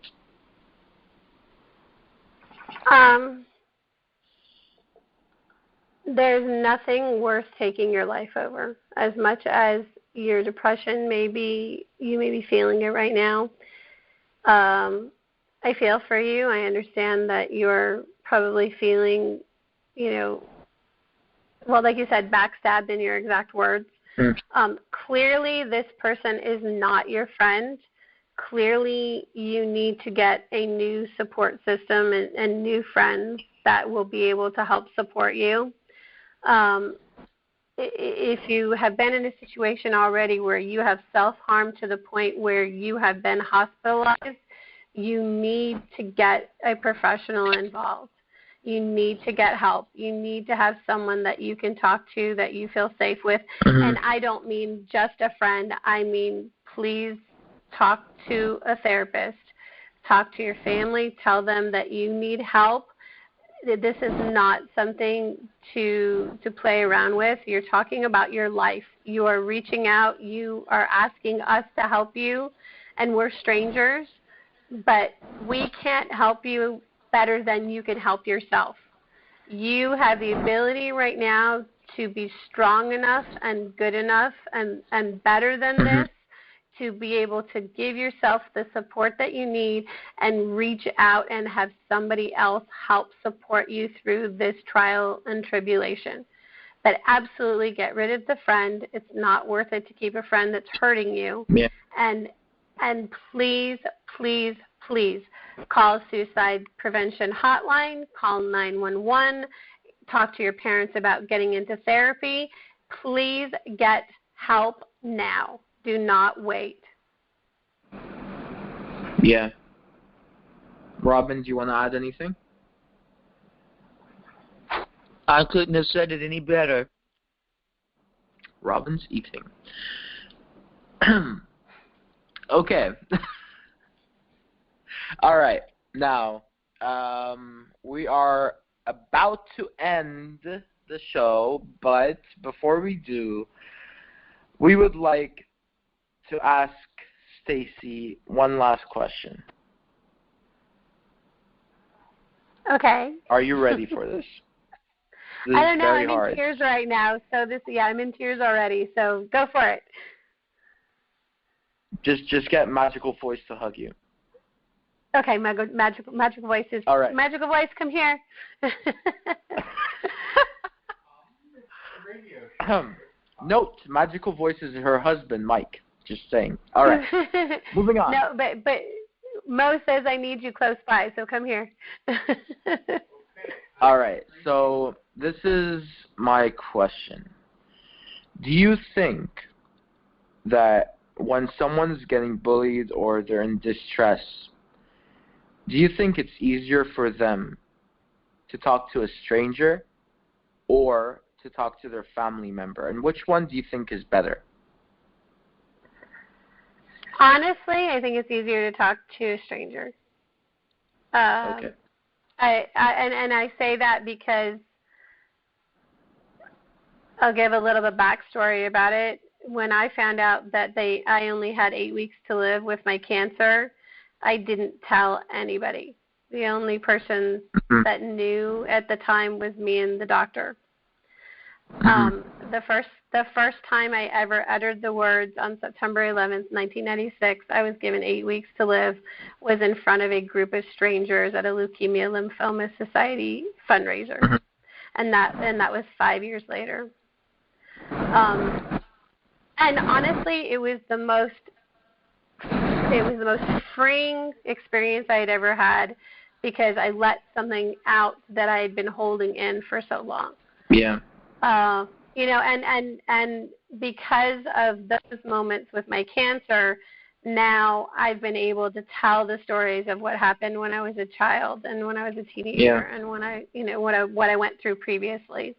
There's nothing worth taking your life over. As much as your depression you may be feeling it right now. I feel for you. I understand that you're probably feeling, well, like you said, backstabbed in your exact words. Clearly, this person is not your friend. Clearly, you need to get a new support system and new friends that will be able to help support you. If you have been in a situation already where you have self-harmed to the point where you have been hospitalized, you need to get a professional involved. You need to get help. You need to have someone that you can talk to that you feel safe with. And I don't mean just a friend. I mean, please talk to a therapist. Talk to your family. Tell them that you need help. This is not something to play around with. You're talking about your life. You are reaching out. You are asking us to help you, and we're strangers, but we can't help you better than you can help yourself. You have the ability right now to be strong enough and good enough and better than this to be able to give yourself the support that you need and reach out and have somebody else help support you through this trial and tribulation. But absolutely get rid of the friend. It's not worth it to keep a friend that's hurting you. Yeah. And please, please, please call Suicide Prevention Hotline, call 911, talk to your parents about getting into therapy. Please get help now. Do not wait. Yeah. Robin, do you want to add anything? I couldn't have said it any better. Robin's eating. Okay. All right. Now, we are about to end the show, but before we do, we would like to ask Stacey one last question. Okay. Are you ready for this? This I don't know. is very I'm in tears right now. So I'm in tears already. So go for it. Just get Magical Voice to hug you. Okay, magical voices. All right. Magical voice, come here. Note, Magical Voice is her husband, Mike. Just saying. All right. Moving on. No, but Mo says I need you close by, so come here. All right. So this is my question. Do you think that when someone's getting bullied or they're in distress, do you think it's easier for them to talk to a stranger or to talk to their family member? And which one do you think is better? Honestly, I think it's easier to talk to a stranger. Okay. I say that because I'll give a little bit of backstory about it. When I found out that I only had 8 weeks to live with my cancer, I didn't tell anybody. The only person that knew at the time was me and the doctor. The first time I ever uttered the words on September 11th, 1996, I was given 8 weeks to live, was in front of a group of strangers at a Leukemia Lymphoma Society fundraiser, and that was 5 years later. And honestly, it was the most freeing experience I had ever had because I let something out that I had been holding in for so long. Yeah. And because of those moments with my cancer, now I've been able to tell the stories of what happened when I was a child and when I was a teenager and when what I went through previously.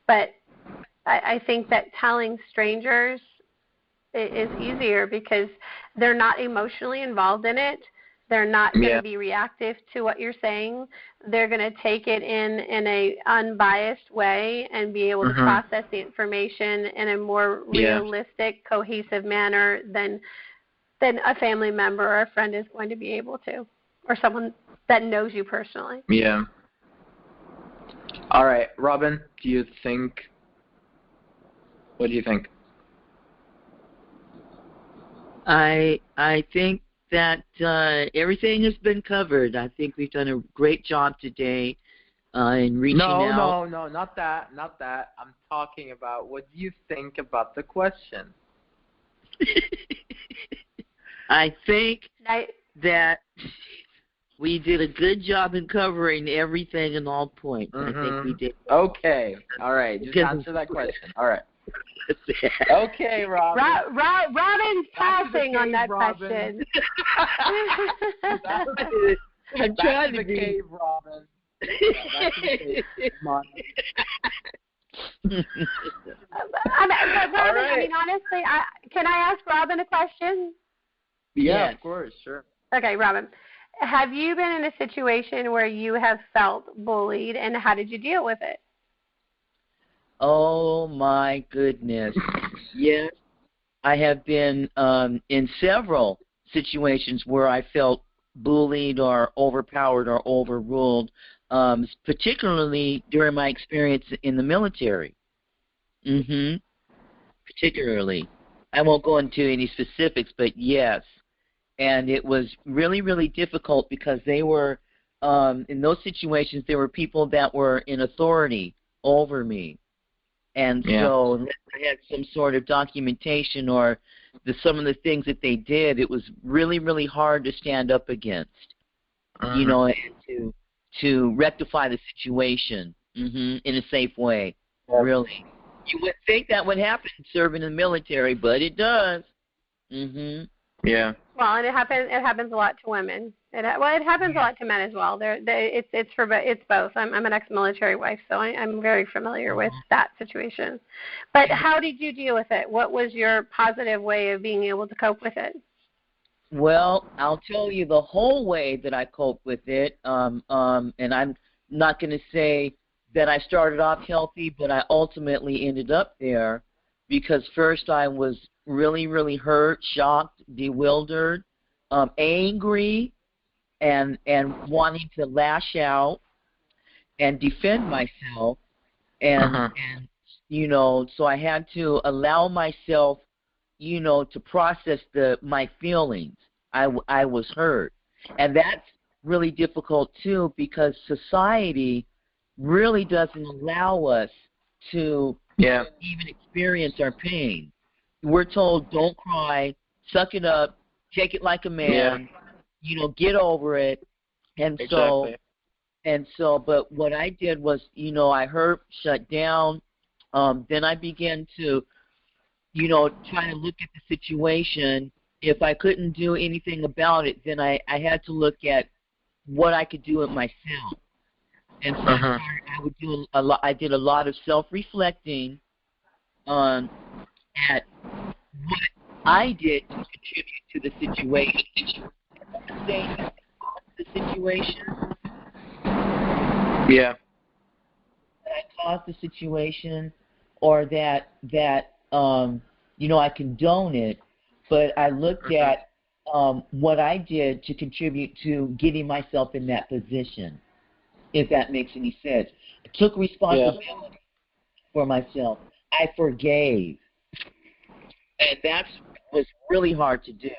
But I think that telling strangers is easier because they're not emotionally involved in it. They're not going to be reactive to what you're saying. They're going to take it in a unbiased way and be able to process the information in a more realistic, cohesive manner than a family member or a friend is going to be able to, or someone that knows you personally. Yeah. All right, Robin, what do you think? I think that everything has been covered. I think we've done a great job today in reaching out. No, not that. I'm talking about what do you think about the question? I think that we did a good job in covering everything in all points. I think we did. Okay. All right. Just answer that question. All right. Okay, Robin. Robin's passing on that question. I'm trying to be. Cave, Robin. Come on. Robin, I mean, honestly, can I ask Robin a question? Yeah, of course, sure. Okay, Robin. Have you been in a situation where you have felt bullied, and how did you deal with it? Oh, my goodness. Yes, I have been in several situations where I felt bullied or overpowered or overruled, particularly during my experience in the military. Particularly. I won't go into any specifics, but yes. And it was really, really difficult because they were, in those situations, there were people that were in authority over me. And so unless I had some sort of documentation or some of the things that they did, it was really, really hard to stand up against, and to rectify the situation in a safe way, really. You wouldn't think that would happen serving in the military, but it does. Yeah. Well, and it happens a lot to women. It happens a lot to men as well. It's both. I'm an ex-military wife, so I'm very familiar with that situation. But how did you deal with it? What was your positive way of being able to cope with it? Well, I'll tell you the whole way that I coped with it. And I'm not going to say that I started off healthy, but I ultimately ended up there because first I was really, really hurt, shocked, bewildered, angry, and wanting to lash out and defend myself. And so I had to allow myself, to process my feelings. I was hurt. And that's really difficult, too, because society really doesn't allow us to even experience our pain. We're told, don't cry, suck it up, take it like a man, get over it. And but what I did was, I hurt, shut down. Then I began to, try to look at the situation. If I couldn't do anything about it, then I had to look at what I could do it myself. And so I did a lot of self-reflecting at what I did to contribute to the situation. Saying the situation. Yeah. That I caused the situation, or that I condone it, but I looked at what I did to contribute to getting myself in that position, if that makes any sense. I took responsibility for myself. I forgave. And that was really hard to do.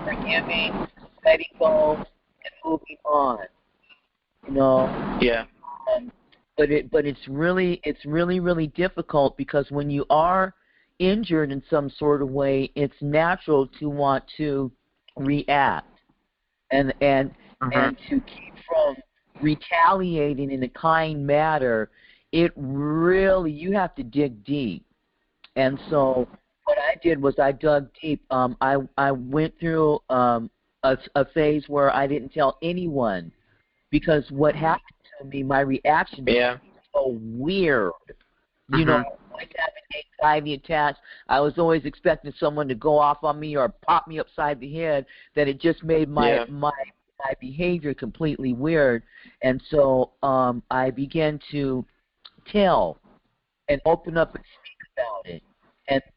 Forgiving, letting go, and moving on. Yeah. But it's really difficult, because when you are injured in some sort of way, it's natural to want to react and to keep from retaliating in a kind manner. It really, you have to dig deep. And so what I did was I dug deep. I went through a phase where I didn't tell anyone, because what happened to me, my reaction was so weird. I was having anxiety attacks. I was always expecting someone to go off on me or pop me upside the head, that it just made my behavior completely weird. And so I began to tell and open up and speak about it.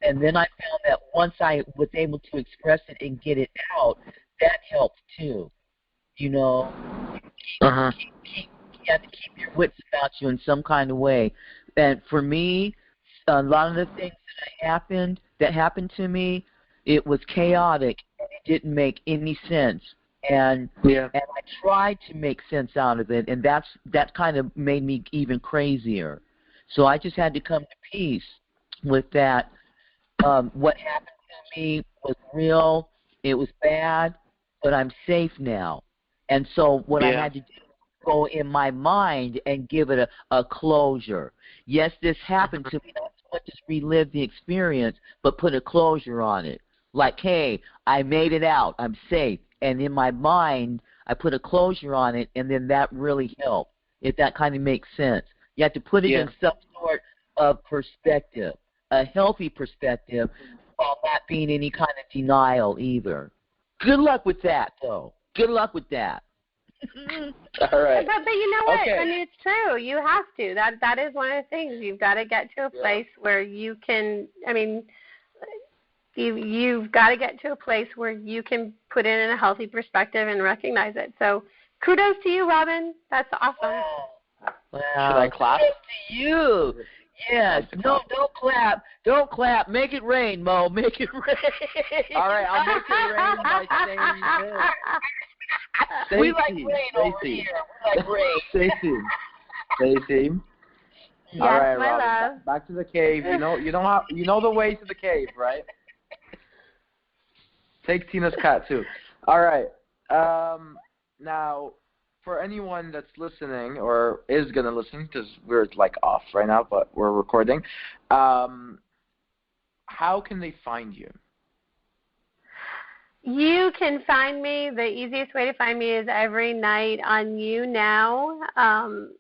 And then I found that once I was able to express it and get it out, that helped too. You have to keep your wits about you in some kind of way. And for me, a lot of the things that happened to me, it was chaotic and it didn't make any sense. And I tried to make sense out of it, and that kind of made me even crazier. So I just had to come to peace with that. What happened to me was real. It was bad, but I'm safe now. And so what I had to do was go in my mind and give it a closure. Yes, this happened to me. Not so much just relive the experience, but put a closure on it. Like, hey, I made it out. I'm safe. And in my mind, I put a closure on it, and then that really helped, if that kind of makes sense. You have to put it in some sort of perspective, a healthy perspective, while not being any kind of denial either. Good luck with that, though. Good luck with that. All right. But you know what? Okay. I mean, it's true. You have to. That is one of the things. You've got to get to a place where you can, you've got to get to a place where you can put it in a healthy perspective and recognize it. So kudos to you, Robin. That's awesome. Wow. Should I clap? Kudos to you. Yes. No, don't clap. Don't clap. Make it rain, Mo. Make it rain. All right, I'll make it rain by saying this. We like rain over here. We like rain. Stacey. Yes, all right, my Robin. love. Back to the cave. You know the way to the cave, right? Take Tina's cat too. All right. Now, for anyone that's listening or is gonna listen, because we're off right now, but we're recording. How can they find you? You can find me. The easiest way to find me is every night on YouNow.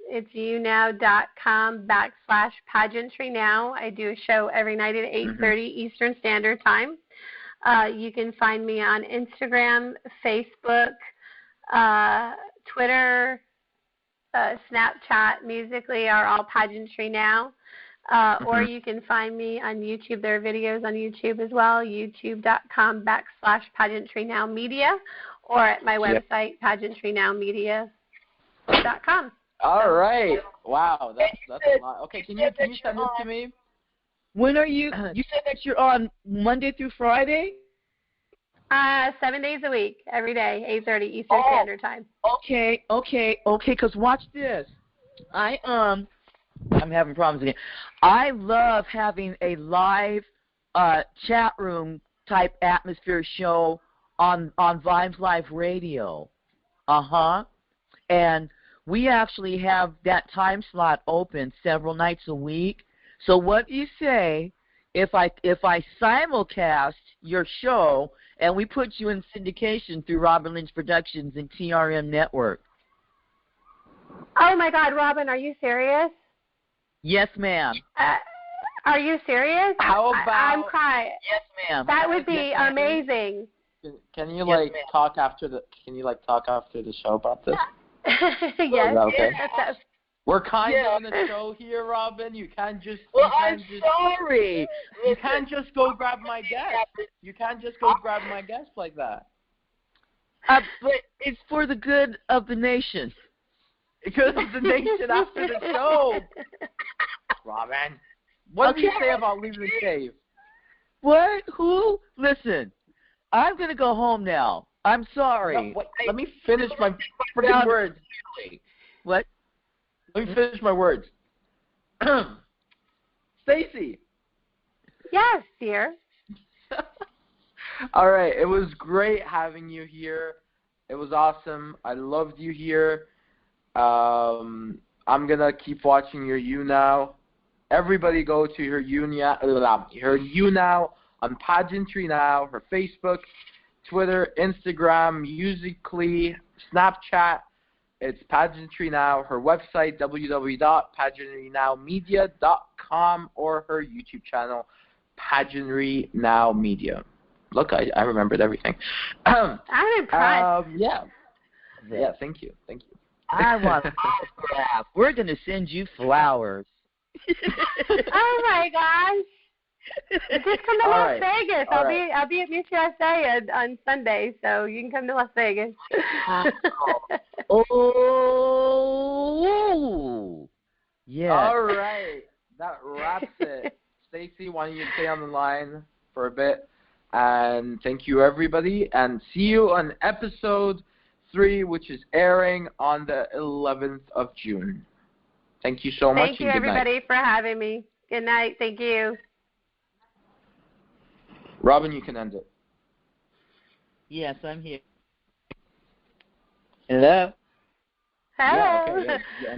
It's younow.com/pageantry now. I do a show every night at 8:30 Eastern Standard Time. You can find me on Instagram, Facebook, Twitter, Snapchat, Musically are all Pageantry Now. Or you can find me on YouTube. There are videos on YouTube as well, youtube.com/Pageantry Now Media, or at my website, pageantrynowmedia.com. All right. Wow, that's a lot. Okay, can you send it to me? When are you? You said that you're on Monday through Friday? 7 days a week, every day, 8:30 Eastern Standard Time. Okay. Because watch this. I'm having problems again. I love having a live chat room type atmosphere show on Vibes Live Radio. And we actually have that time slot open several nights a week. So what do you say if I simulcast your show and we put you in syndication through Robin Lynch Productions and TRM Network? Oh my God, Robin, are you serious? Yes, ma'am. Are you serious? How about? I'm crying. Yes, ma'am. That would be amazing. Can you talk after the? Can you talk after the show about this? Yes. Okay. Yes. We're kind of in a show here, Robin. You can't just. Sorry. You can't just go grab my guest. You can't just go grab my guest like that. But it's for the good of the nation. Because of the nation after the show. Robin, what did you say about leaving the cave? What? Who? Listen, I'm going to go home now. I'm sorry. No, wait, let me finish my freaking words. What? Let me finish my words. Stacey. Yes, dear. All right. It was great having you here. It was awesome. I loved you here. I'm going to keep watching your You Now. Everybody go to her You Now on Pageantry Now, her Facebook, Twitter, Instagram, Musically, Snapchat. It's Pageantry Now, her website, www.pageantrynowmedia.com, or her YouTube channel, Pageantry Now Media. Look, I remembered everything. I'm impressed. Yeah, thank you. I want an autograph. We're going to send you flowers. Oh, my gosh. Just come to Las Vegas. I'll be at Miss USA on Sunday, so you can come to Las Vegas. Oh, yeah. All right, that wraps it. Stacey, why don't you stay on the line for a bit? And thank you, everybody, and see you on episode 3, which is airing on the 11th of June. Thank you so much. Thank you, everybody, for having me. Good night. Thank you. Robin, you can end it. Yes, I'm here. Hello? Hello. Yeah, okay, yeah.